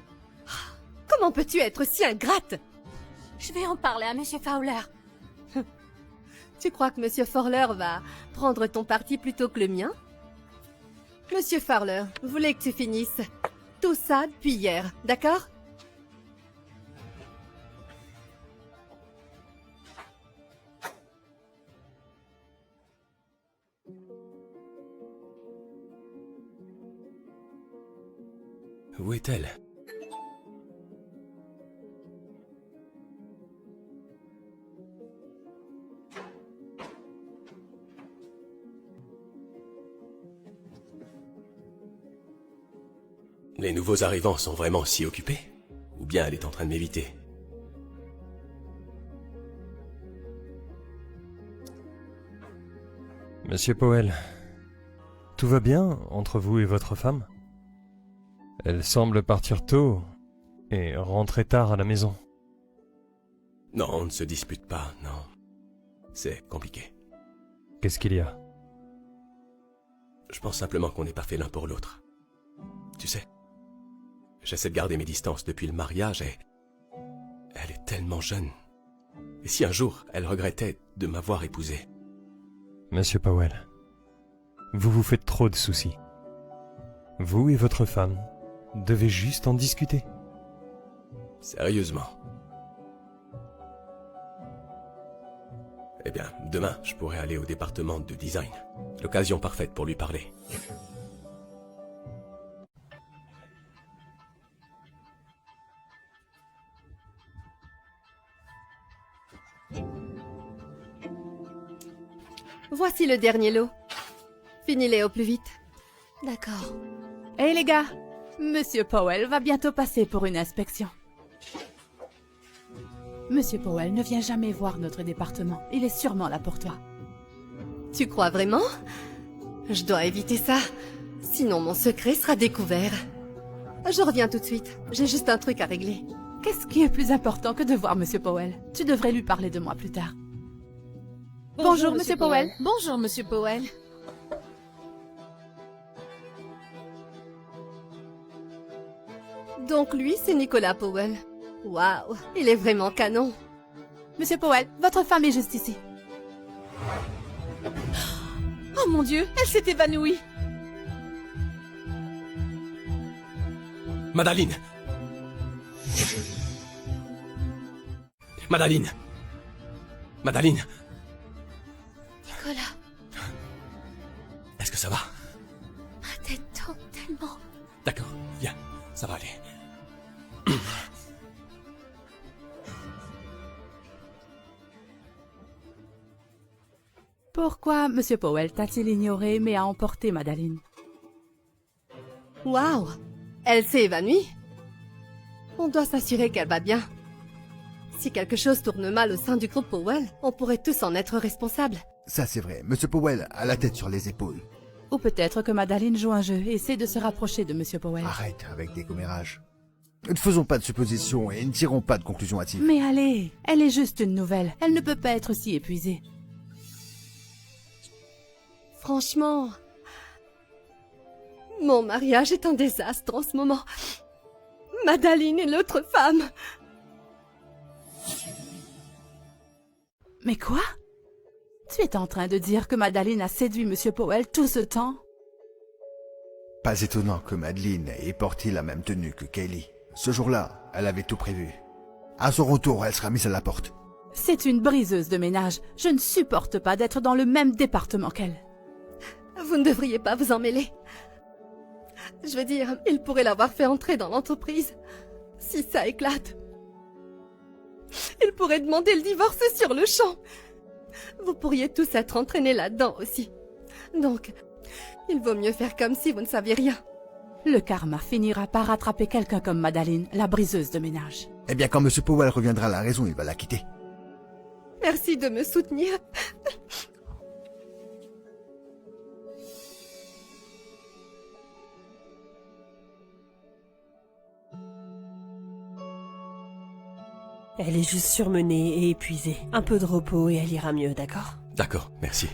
Comment peux-tu être si ingrate? Je vais en parler à Monsieur Fowler. Tu crois que Monsieur Fowler va prendre ton parti plutôt que le mien? Monsieur Fowler, vous voulez que tu finisses tout ça depuis hier, d'accord? Où est-elle? Les nouveaux arrivants sont vraiment si occupés? Ou bien elle est en train de m'éviter? Monsieur Powell, tout va bien entre vous et votre femme? Elle semble partir tôt et rentrer tard à la maison. Non, on ne se dispute pas, non. C'est compliqué. Qu'est-ce qu'il y a? Je pense simplement qu'on n'est pas fait l'un pour l'autre. Tu sais, j'essaie de garder mes distances depuis le mariage et... elle est tellement jeune. Et si un jour, elle regrettait de m'avoir épousé? Monsieur Powell, vous vous faites trop de soucis. Vous et votre femme devez juste en discuter. Sérieusement. Eh bien, demain, je pourrais aller au département de design. L'occasion parfaite pour lui parler. Voici le dernier lot. Finis-les au plus vite. D'accord. Hé les gars, Monsieur Powell va bientôt passer pour une inspection. Monsieur Powell ne vient jamais voir notre département. Il est sûrement là pour toi. Tu crois vraiment? Je dois éviter ça. Sinon mon secret sera découvert. Je reviens tout de suite. J'ai juste un truc à régler. Qu'est-ce qui est plus important que de voir Monsieur Powell? Tu devrais lui parler de moi plus tard. Bonjour, Monsieur Powell. Bonjour, Monsieur Powell. Donc lui, c'est Nicolas Powell. Waouh, il est vraiment canon. Monsieur Powell, votre femme est juste ici. Oh mon Dieu, elle s'est évanouie. Madaline! Madaline! Madaline! Nicolas, Est-ce que ça va? ma tête tourne tellement. D'accord, viens, ça va aller. Pourquoi Monsieur Powell t'a-t-il ignoré mais a emporté Madaline? Waouh, elle s'est évanouie? On doit s'assurer qu'elle va bien. Si quelque chose tourne mal au sein du groupe Powell, on pourrait tous en être responsables. Ça c'est vrai, Monsieur Powell a la tête sur les épaules. Ou peut-être que Madaline joue un jeu et essaie de se rapprocher de Monsieur Powell. Arrête avec des commérages. Ne faisons pas de suppositions et ne tirons pas de conclusions hâtives. Mais allez, elle est juste une nouvelle. Elle ne peut pas être si épuisée. Franchement, mon mariage est un désastre en ce moment. Madaline et l'autre femme. Mais quoi? Tu es en train de dire que Madaline a séduit Monsieur Powell tout ce temps? Pas étonnant que Madeleine ait porté la même tenue que Kaylee. Ce jour-là, elle avait tout prévu. À son retour, elle sera mise à la porte. C'est une briseuse de ménage. Je ne supporte pas d'être dans le même département qu'elle. Vous ne devriez pas vous en mêler. Je veux dire, il pourrait l'avoir fait entrer dans l'entreprise. Si ça éclate, il pourrait demander le divorce sur le champ. Vous pourriez tous être entraînés là-dedans aussi. Donc, il vaut mieux faire comme si vous ne saviez rien. Le karma finira par rattraper quelqu'un comme Madaline, la briseuse de ménage. Eh bien, quand M. Powell reviendra à la raison, il va la quitter. Merci de me soutenir. Elle est juste surmenée et épuisée. Un peu de repos et elle ira mieux, d'accord? D'accord, merci.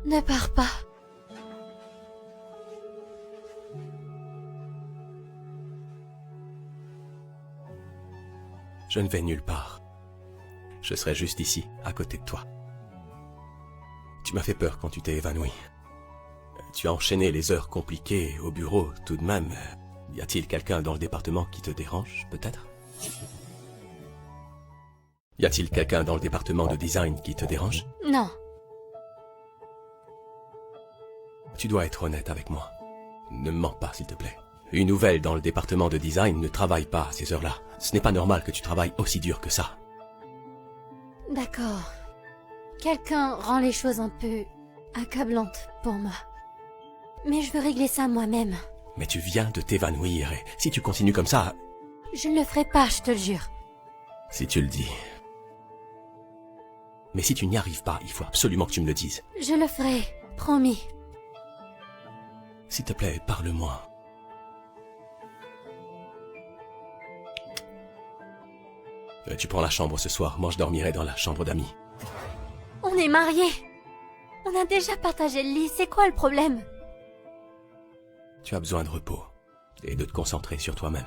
Ne pars pas. Je ne vais nulle part. Je serai juste ici, à côté de toi. Tu m'as fait peur quand tu t'es évanoui. Tu as enchaîné les heures compliquées au bureau, tout de même. Y a-t-il quelqu'un dans le département qui te dérange, peut-être? Y a-t-il quelqu'un dans le département de design qui te dérange? Non. Tu dois être honnête avec moi. Ne me mens pas, s'il te plaît. Une nouvelle dans le département de design ne travaille pas à ces heures-là. Ce n'est pas normal que tu travailles aussi dur que ça. D'accord. Quelqu'un rend les choses un peu accablantes pour moi. Mais je veux régler ça moi-même. Mais tu viens de t'évanouir et si tu continues comme ça... Je ne le ferai pas, je te le jure. Si tu le dis. Mais si tu n'y arrives pas, il faut absolument que tu me le dises. Je le ferai, promis. S'il te plaît, parle-moi. Tu prends la chambre ce soir, moi je dormirai dans la chambre d'amis. On est mariés. On a déjà partagé le lit, c'est quoi le problème? Tu as besoin de repos et de te concentrer sur toi-même.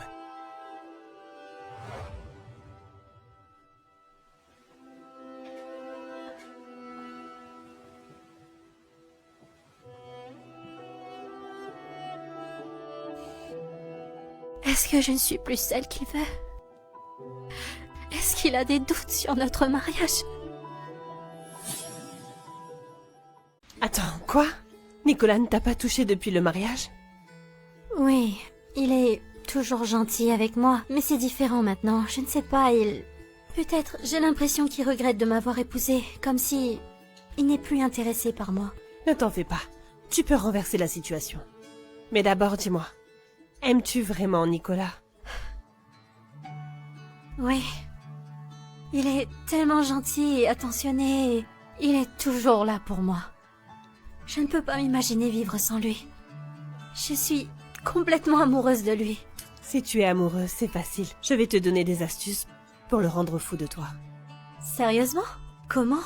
Est-ce que je ne suis plus celle qu'il veut? Est-ce qu'il a des doutes sur notre mariage? Attends, quoi? Nicolas ne t'a pas touché depuis le mariage? Oui, il est toujours gentil avec moi, mais c'est différent maintenant. Je ne sais pas, Peut-être, j'ai l'impression qu'il regrette de m'avoir épousée, comme si il n'est plus intéressé par moi. Ne t'en fais pas. Tu peux renverser la situation. Mais d'abord, dis-moi, aimes-tu vraiment Nicolas? Oui. Il est tellement gentil et attentionné. Il est toujours là pour moi. Je ne peux pas m'imaginer vivre sans lui. Je suis complètement amoureuse de lui. Si tu es amoureuse, c'est facile. Je vais te donner des astuces pour le rendre fou de toi. Sérieusement? Comment?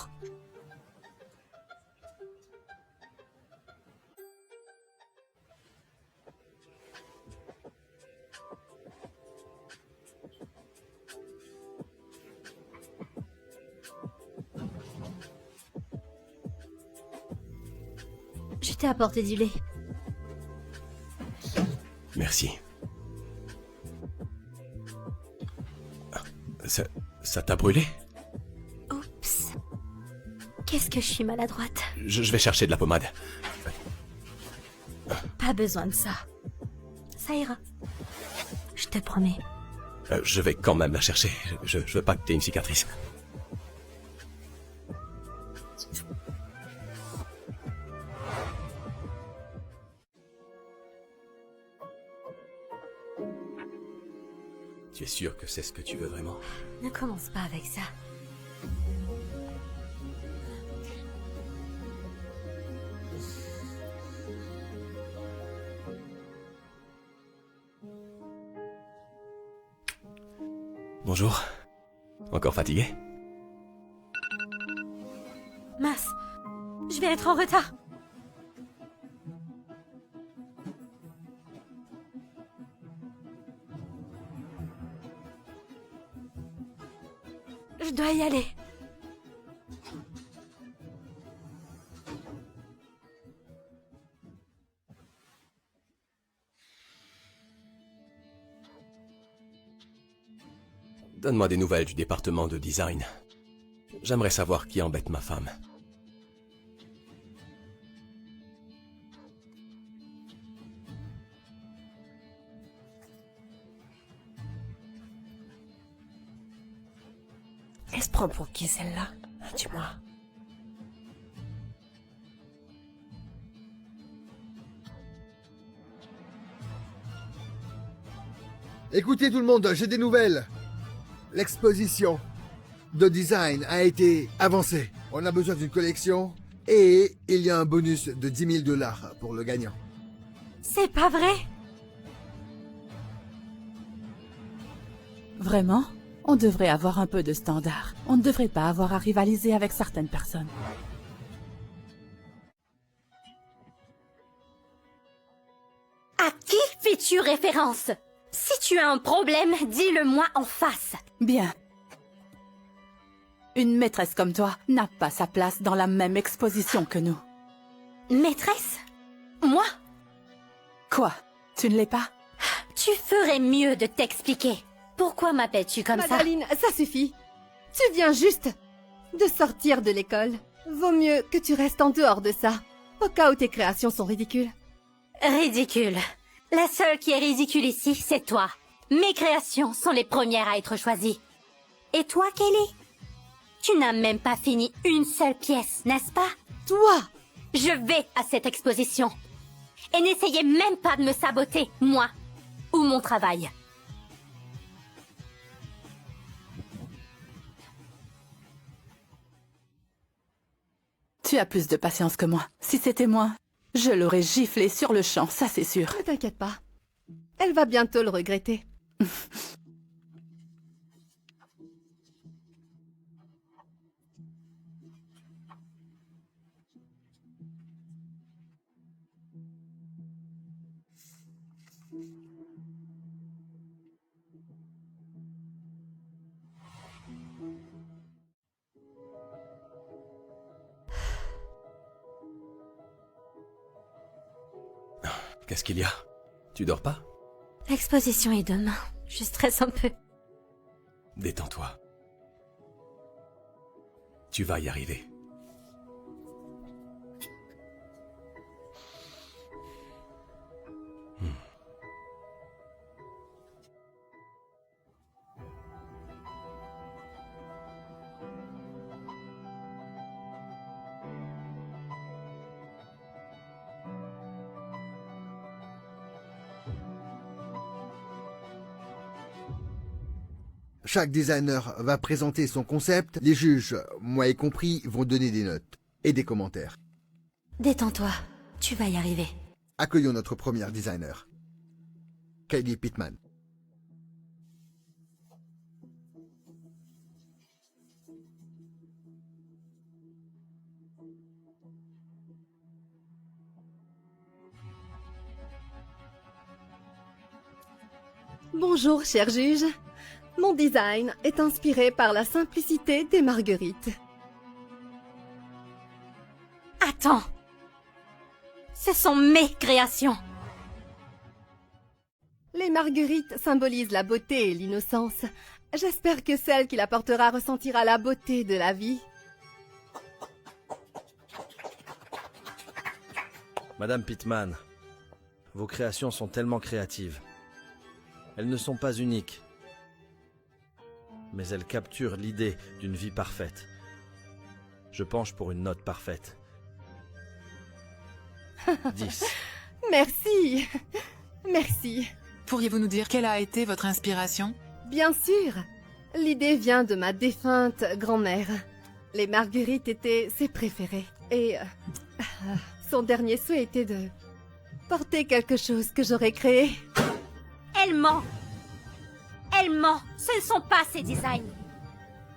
Je t'ai apporté du lait. Merci. Ça t'a brûlé? Oups. Qu'est-ce que je suis maladroite. Je vais chercher de la pommade. Pas besoin de ça. Ça ira. Je te promets. Je vais quand même la chercher. Je veux pas que t'aies une cicatrice. Tu es sûr que c'est ce que tu veux vraiment? Ne commence pas avec ça. Bonjour. Encore fatigué? Mince. Je vais être en retard. Je dois y aller. Donne-moi des nouvelles du département de design. J'aimerais savoir qui embête ma femme. Elle se prend pour qui celle-là? Dis-moi. Écoutez tout le monde, j'ai des nouvelles. L'exposition de design a été avancée. On a besoin d'une collection et il y a un bonus de 10 000 $ pour le gagnant. C'est pas vrai? Vraiment? On devrait avoir un peu de standard. On ne devrait pas avoir à rivaliser avec certaines personnes. À qui fais-tu référence? Si tu as un problème, dis-le-moi en face. Bien. Une maîtresse comme toi n'a pas sa place dans la même exposition que nous. Maîtresse? Moi? Quoi? Tu ne l'es pas? Tu ferais mieux de t'expliquer. Pourquoi m'appelles-tu comme Madaline, ça suffit. Tu viens juste de sortir de l'école. Vaut mieux que tu restes en dehors de ça, au cas où tes créations sont ridicules. ça? Ridicule. La seule qui est ridicule ici, c'est toi. Mes créations sont les premières à être choisies. Et toi, Kelly? Tu n'as même pas fini une seule pièce, n'est-ce pas? Toi! Je vais à cette exposition. Et n'essayez même pas de me saboter, moi, ou mon travail. Tu as plus de patience que moi. Si c'était moi, je l'aurais giflé sur le champ, ça c'est sûr. Ne t'inquiète pas. Elle va bientôt le regretter. Qu'est-ce qu'il y a? Tu dors pas? L'exposition est demain. Je stresse un peu. Détends-toi. Tu vas y arriver. Chaque designer va présenter son concept. Les juges, moi y compris, vont donner des notes et des commentaires. Détends-toi. Tu vas y arriver. Accueillons notre première designer, Kylie Pittman. Bonjour, cher juge. Mon design est inspiré par la simplicité des marguerites. Attends. Ce sont mes créations. Les marguerites symbolisent la beauté et l'innocence. J'espère que celle qui la portera ressentira la beauté de la vie. Madame Pittman, vos créations sont tellement créatives. Elles ne sont pas uniques, mais elles capturent l'idée d'une vie parfaite. Je penche pour une note parfaite. 10. Merci. Merci. Pourriez-vous nous dire quelle a été votre inspiration? Bien sûr. L'idée vient de ma défunte grand-mère. Les marguerites étaient ses préférées. Et son dernier souhait était de porter quelque chose que j'aurais créé. Elle ment. Elle ment. Ce ne sont pas ses designs.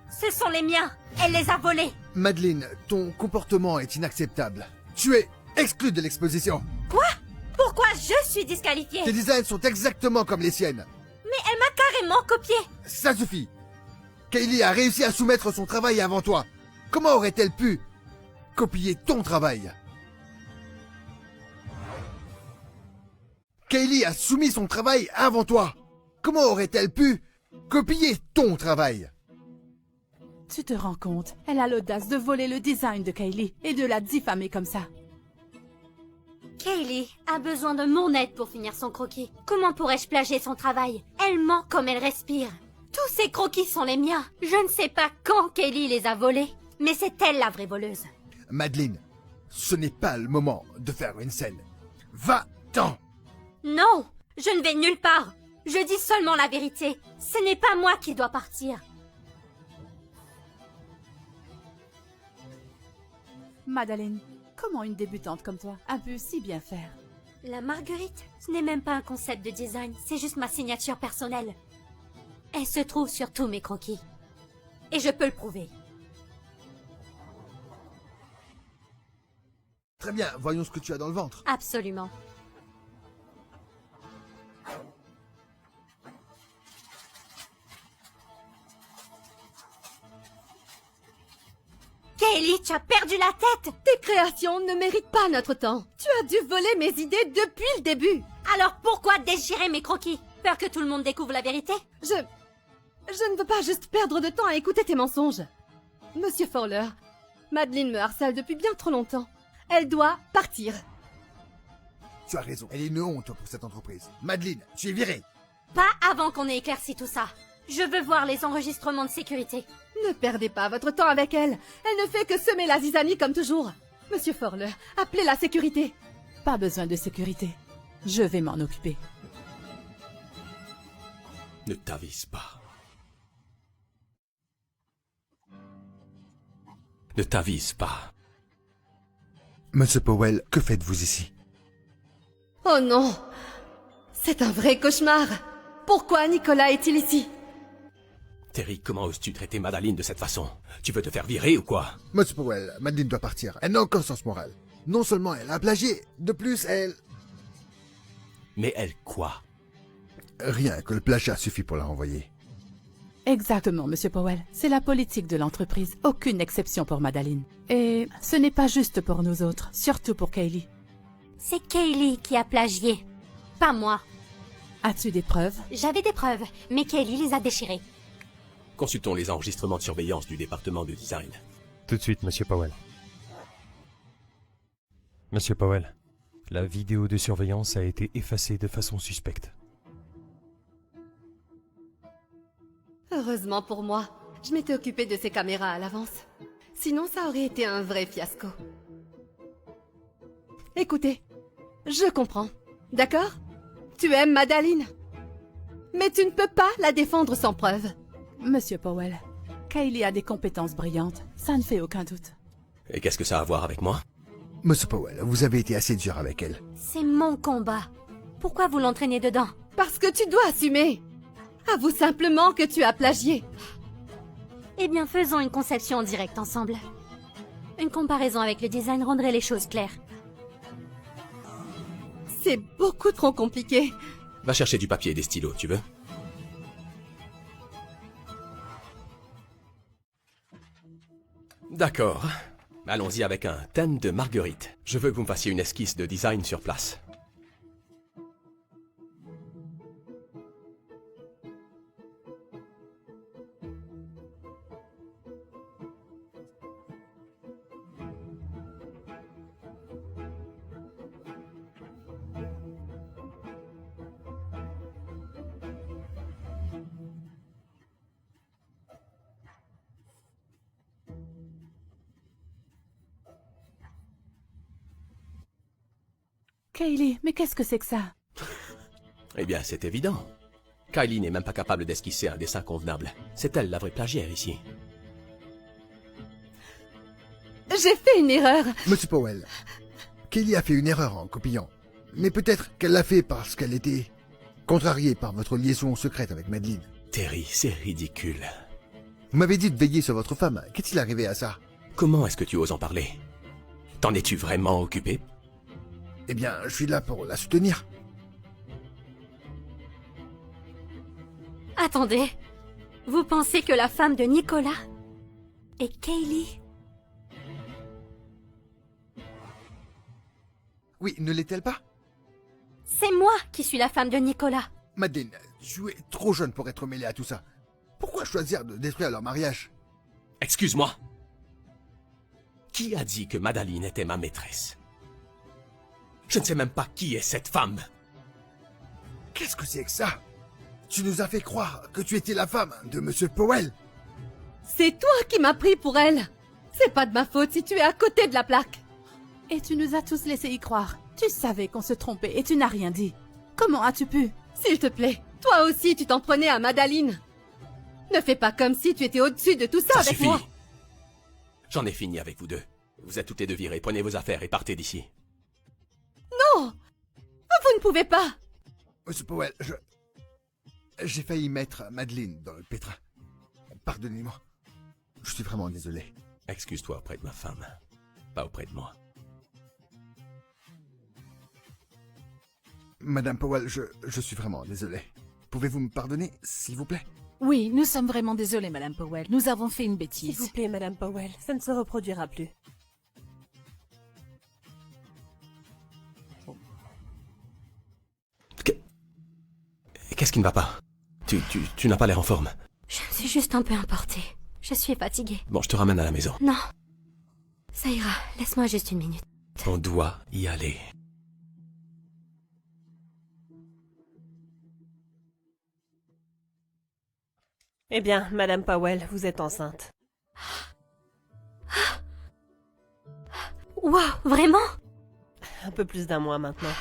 Ce sont les miens. Elle les a volés. Madeleine, ton comportement est inacceptable. Tu es exclue de l'exposition. Quoi? Pourquoi je suis disqualifiée? Tes designs sont exactement comme les siennes. Mais elle m'a carrément copié. Ça suffit. Kylie a réussi à soumettre son travail avant toi. Comment aurait-elle pu copier ton travail? Kylie a soumis son travail avant toi. Comment aurait-elle pu copier ton travail? Tu te rends compte? Elle a l'audace de voler le design de Kylie et de la diffamer comme ça. Kylie a besoin de mon aide pour finir son croquis. Comment pourrais-je plagier son travail? Elle ment comme elle respire. Tous ces croquis sont les miens. Je ne sais pas quand Kylie les a volés, mais c'est elle la vraie voleuse. Madeleine, ce n'est pas le moment de faire une scène. Va-t'en! Non, je ne vais nulle part. Je dis seulement la vérité. Ce n'est pas moi qui dois partir. Madeleine, comment une débutante comme toi a pu si bien faire? La marguerite, ce n'est même pas un concept de design, c'est juste ma signature personnelle. Elle se trouve sur tous mes croquis. Et je peux le prouver. Très bien, voyons ce que tu as dans le ventre. Absolument. Kaylee, tu as perdu la tête! Tes créations ne méritent pas notre temps. Tu as dû voler mes idées depuis le début. Alors pourquoi déchirer mes croquis? Peur que tout le monde découvre la vérité? Je ne veux pas juste perdre de temps à écouter tes mensonges. Monsieur Fowler, Madeleine me harcèle depuis bien trop longtemps. Elle doit partir. Tu as raison, elle est une honte pour cette entreprise. Madeleine, tu es virée. Pas avant qu'on ait éclairci tout ça. Je veux voir les enregistrements de sécurité. Ne perdez pas votre temps avec elle. Elle ne fait que semer la zizanie comme toujours. Monsieur Fowler, appelez la sécurité. Pas besoin de sécurité. Je vais m'en occuper. Ne t'avise pas. Ne t'avise pas. Monsieur Powell, que faites-vous ici? Oh non! C'est un vrai cauchemar! Pourquoi Nicolas est-il ici? Terry, comment oses-tu traiter Madeleine de cette façon? Tu veux te faire virer ou quoi? Monsieur Powell, Madeleine doit partir. Elle n'a aucun sens moral. Non seulement elle a plagié, de plus elle... Mais elle quoi? Rien que le plagiat suffit pour la renvoyer. Exactement, Monsieur Powell. C'est la politique de l'entreprise. Aucune exception pour Madeleine. Et ce n'est pas juste pour nous autres, surtout pour Kaylee. C'est Kaylee qui a plagié, pas moi. As-tu des preuves? J'avais des preuves, mais Kaylee les a déchirées. Consultons les enregistrements de surveillance du département de design. Tout de suite, Monsieur Powell. Monsieur Powell, la vidéo de surveillance a été effacée de façon suspecte. Heureusement pour moi, je m'étais occupée de ces caméras à l'avance. Sinon, ça aurait été un vrai fiasco. Écoutez, je comprends, d'accord? Tu aimes Madeleine. Mais tu ne peux pas la défendre sans preuve. Monsieur Powell, Kaylee a des compétences brillantes, ça ne fait aucun doute. Et qu'est-ce que ça a à voir avec moi? Monsieur Powell, vous avez été assez dur avec elle. C'est mon combat. Pourquoi vous l'entraînez dedans? Parce que tu dois assumer. Avoue simplement que tu as plagié. Eh bien, faisons une conception en direct ensemble. Une comparaison avec le design rendrait les choses claires. C'est beaucoup trop compliqué. Va chercher du papier et des stylos, tu veux? D'accord. Allons-y avec un thème de marguerite. Je veux que vous me fassiez une esquisse de design sur place. Kaylee, mais qu'est-ce que c'est que ça? Eh bien, c'est évident. Kylie n'est même pas capable d'esquisser un dessin convenable. C'est elle la vraie plagiaire ici. J'ai fait une erreur. Monsieur Powell, Kaylee a fait une erreur en copiant. Mais peut-être qu'elle l'a fait parce qu'elle était contrariée par votre liaison secrète avec Madeleine. Terry, c'est ridicule. Vous m'avez dit de veiller sur votre femme. Qu'est-il arrivé à ça? Comment est-ce que tu oses en parler? T'en es-tu vraiment occupé? Eh bien, je suis là pour la soutenir. Attendez. Vous pensez que la femme de Nicolas est Kaylee? Oui, ne l'est-elle pas? C'est moi qui suis la femme de Nicolas. Madeleine, tu es trop jeune pour être mêlée à tout ça. Pourquoi choisir de détruire leur mariage? Excuse-moi. Qui a dit que Madeleine était ma maîtresse? Je ne sais même pas qui est cette femme. Qu'est-ce que c'est que ça? Tu nous as fait croire que tu étais la femme de Monsieur Powell. C'est toi qui m'as pris pour elle. C'est pas de ma faute si tu es à côté de la plaque. Et tu nous as tous laissé y croire. Tu savais qu'on se trompait et tu n'as rien dit. Comment as-tu pu? S'il te plaît, Toi aussi, tu t'en prenais à Madaline. Ne fais pas comme si tu étais au-dessus de tout ça, Ça avec suffit. moi. J'en ai fini avec vous deux. Vous êtes toutes les deux virées. Prenez vos affaires et partez d'ici. Non! Vous ne pouvez pas! Monsieur Powell, j'ai failli mettre Madeleine dans le pétrin. Pardonnez-moi. Je suis vraiment désolé. Excuse-toi auprès de ma femme. Pas auprès de moi. Madame Powell, je suis vraiment désolé. Pouvez-vous me pardonner, s'il vous plaît? Oui, nous sommes vraiment désolés, Madame Powell. Nous avons fait une S'il bêtise. vous plaît, Madame Powell, ça ne se reproduira plus. Qu'est-ce qui ne va pas? Tu n'as pas l'air en forme. Je suis juste un peu emportée. Je suis fatiguée. Bon, je te ramène à la maison. Non. Ça ira. Laisse-moi juste une minute. On doit y aller. Eh bien, Madame Powell, vous êtes enceinte. Wow, vraiment? Un peu plus d'un mois maintenant.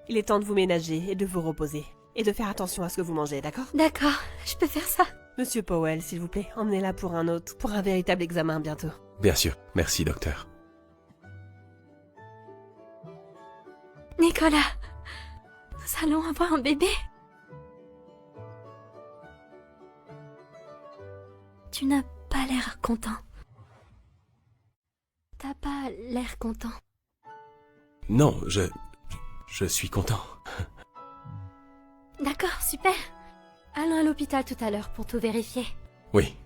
Il est temps de vous ménager et de vous reposer. Et de faire attention à ce que vous mangez, d'accord? D'accord, je peux faire ça. Monsieur Powell, s'il vous plaît, emmenez-la pour un véritable examen bientôt. Bien sûr. Merci, docteur. Nicolas, nous allons avoir un bébé. Tu n'as pas l'air content. T'as pas l'air content. Non, je suis content. D'accord, super. Allons à l'hôpital tout à l'heure pour tout vérifier. Oui,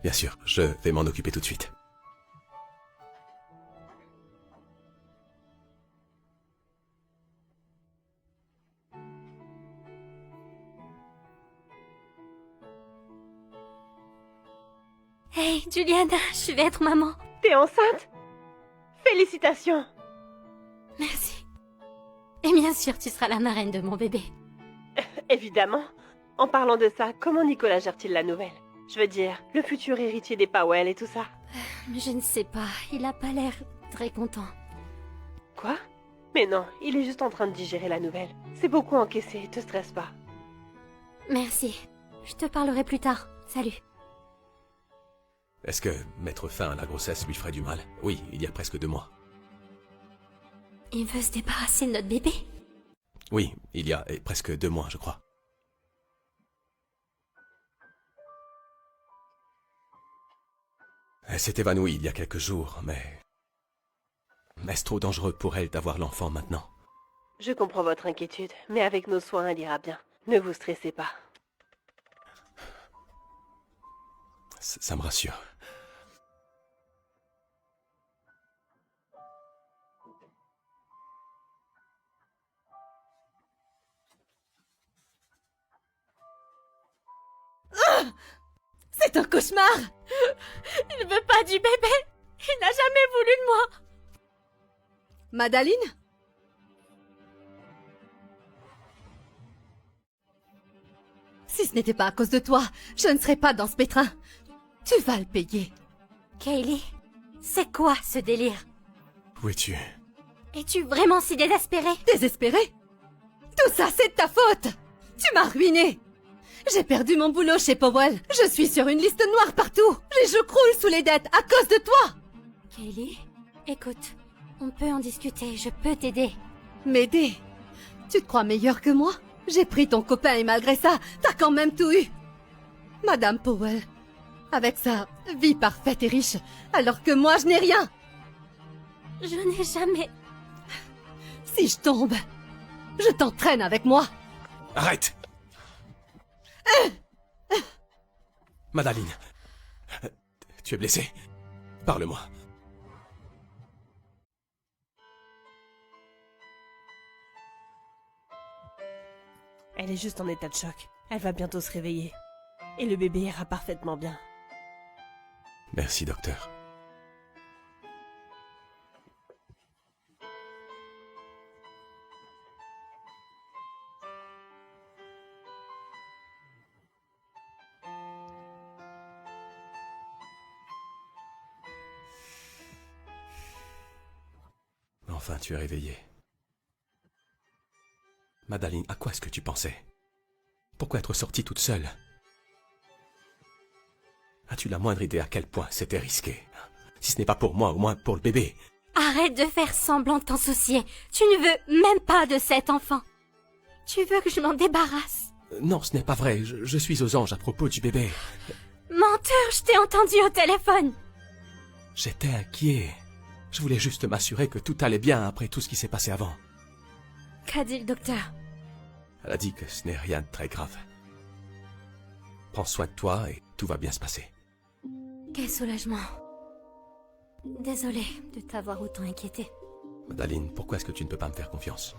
bien sûr. Je vais m'en occuper tout de suite. Hey, Juliana, je vais être maman. T'es enceinte? Félicitations! Merci. Et bien sûr, tu seras la marraine de mon bébé. Évidemment. En parlant de ça, comment Nicolas gère-t-il la nouvelle? Je veux dire, le futur héritier des Powell et tout ça. Je ne sais pas, il a pas l'air très content. Quoi? Mais non, il est juste en train de digérer la nouvelle. C'est beaucoup encaissé, te stresse pas. Merci. Je te parlerai plus tard. Salut. Est-ce que mettre fin à la grossesse lui ferait du mal? Oui, il y a presque 2 mois. Il veut se débarrasser de notre bébé? Oui, il y a presque 2 mois, je crois. Elle s'est évanouie il y a quelques jours, mais... Est-ce trop dangereux pour elle d'avoir l'enfant maintenant? Je comprends votre inquiétude, mais avec nos soins, elle ira bien. Ne vous stressez pas. Ça me rassure. C'est un cauchemar! Il ne veut pas du bébé. Il n'a jamais voulu de moi. Madaline? Si ce n'était pas à cause de toi, je ne serais pas dans ce pétrin. Tu vas le payer. Kaylee, c'est quoi ce délire? Où es-tu? Es-tu vraiment si désespérée? Désespérée? Tout ça, c'est de ta faute! Tu m'as ruinée! J'ai perdu mon boulot chez Powell. Je suis sur une liste noire partout. Je croule sous les dettes à cause de toi! Kaylee, écoute, on peut en discuter, je peux t'aider. M'aider? Tu te crois meilleur que moi? J'ai pris ton copain et malgré ça, t'as quand même tout eu. Madame Powell, avec sa vie parfaite et riche, alors que moi je n'ai rien. Je n'ai jamais... Si je tombe, je t'entraîne avec moi. Arrête! Madaline, tu es blessée? Parle-moi. Elle est juste en état de choc. Elle va bientôt se réveiller. Et le bébé ira parfaitement bien. Merci, docteur. Enfin, tu es réveillée. Madaline, à quoi est-ce que tu pensais? Pourquoi être sortie toute seule? As-tu la moindre idée à quel point c'était risqué? Si ce n'est pas pour moi, au moins pour le bébé. Arrête de faire semblant de t'en soucier. Tu ne veux même pas de cet enfant. Tu veux que je m'en débarrasse? Non, ce n'est pas vrai. Je suis aux anges à propos du bébé. Menteur, je t'ai entendu au téléphone. J'étais inquiet. Je voulais juste m'assurer que tout allait bien après tout ce qui s'est passé avant. Qu'a dit le docteur? Elle a dit que ce n'est rien de très grave. Prends soin de toi et tout va bien se passer. Quel soulagement. Désolée de t'avoir autant inquiété. Madaline, pourquoi est-ce que tu ne peux pas me faire confiance?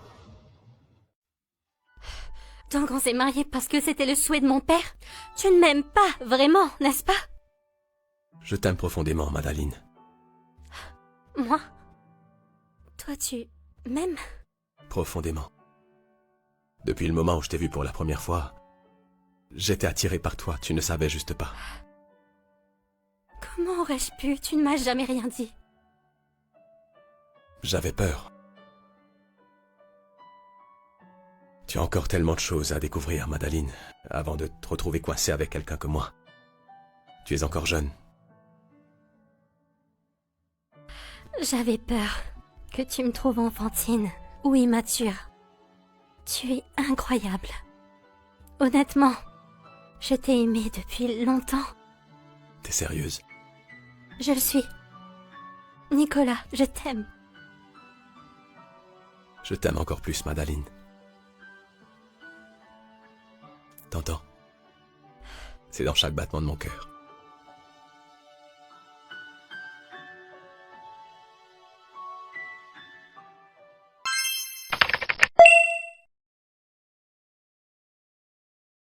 Donc on s'est mariés parce que c'était le souhait de mon père? Tu ne m'aimes pas, vraiment, n'est-ce pas? Je t'aime profondément, Madaline. Moi? Toi, tu m'aimes? Profondément. Depuis le moment où je t'ai vu pour la première fois, j'étais attiré par toi, tu ne savais juste pas. Comment aurais-je pu? Tu ne m'as jamais rien dit. J'avais peur. Tu as encore tellement de choses à découvrir, Madaline, avant de te retrouver coincée avec quelqu'un comme moi. Tu es encore jeune. J'avais peur que tu me trouves enfantine ou immature. Tu es incroyable. Honnêtement, je t'ai aimé depuis longtemps. T'es sérieuse? Je le suis. Nicolas, je t'aime. Je t'aime encore plus, Madaline. T'entends? C'est dans chaque battement de mon cœur.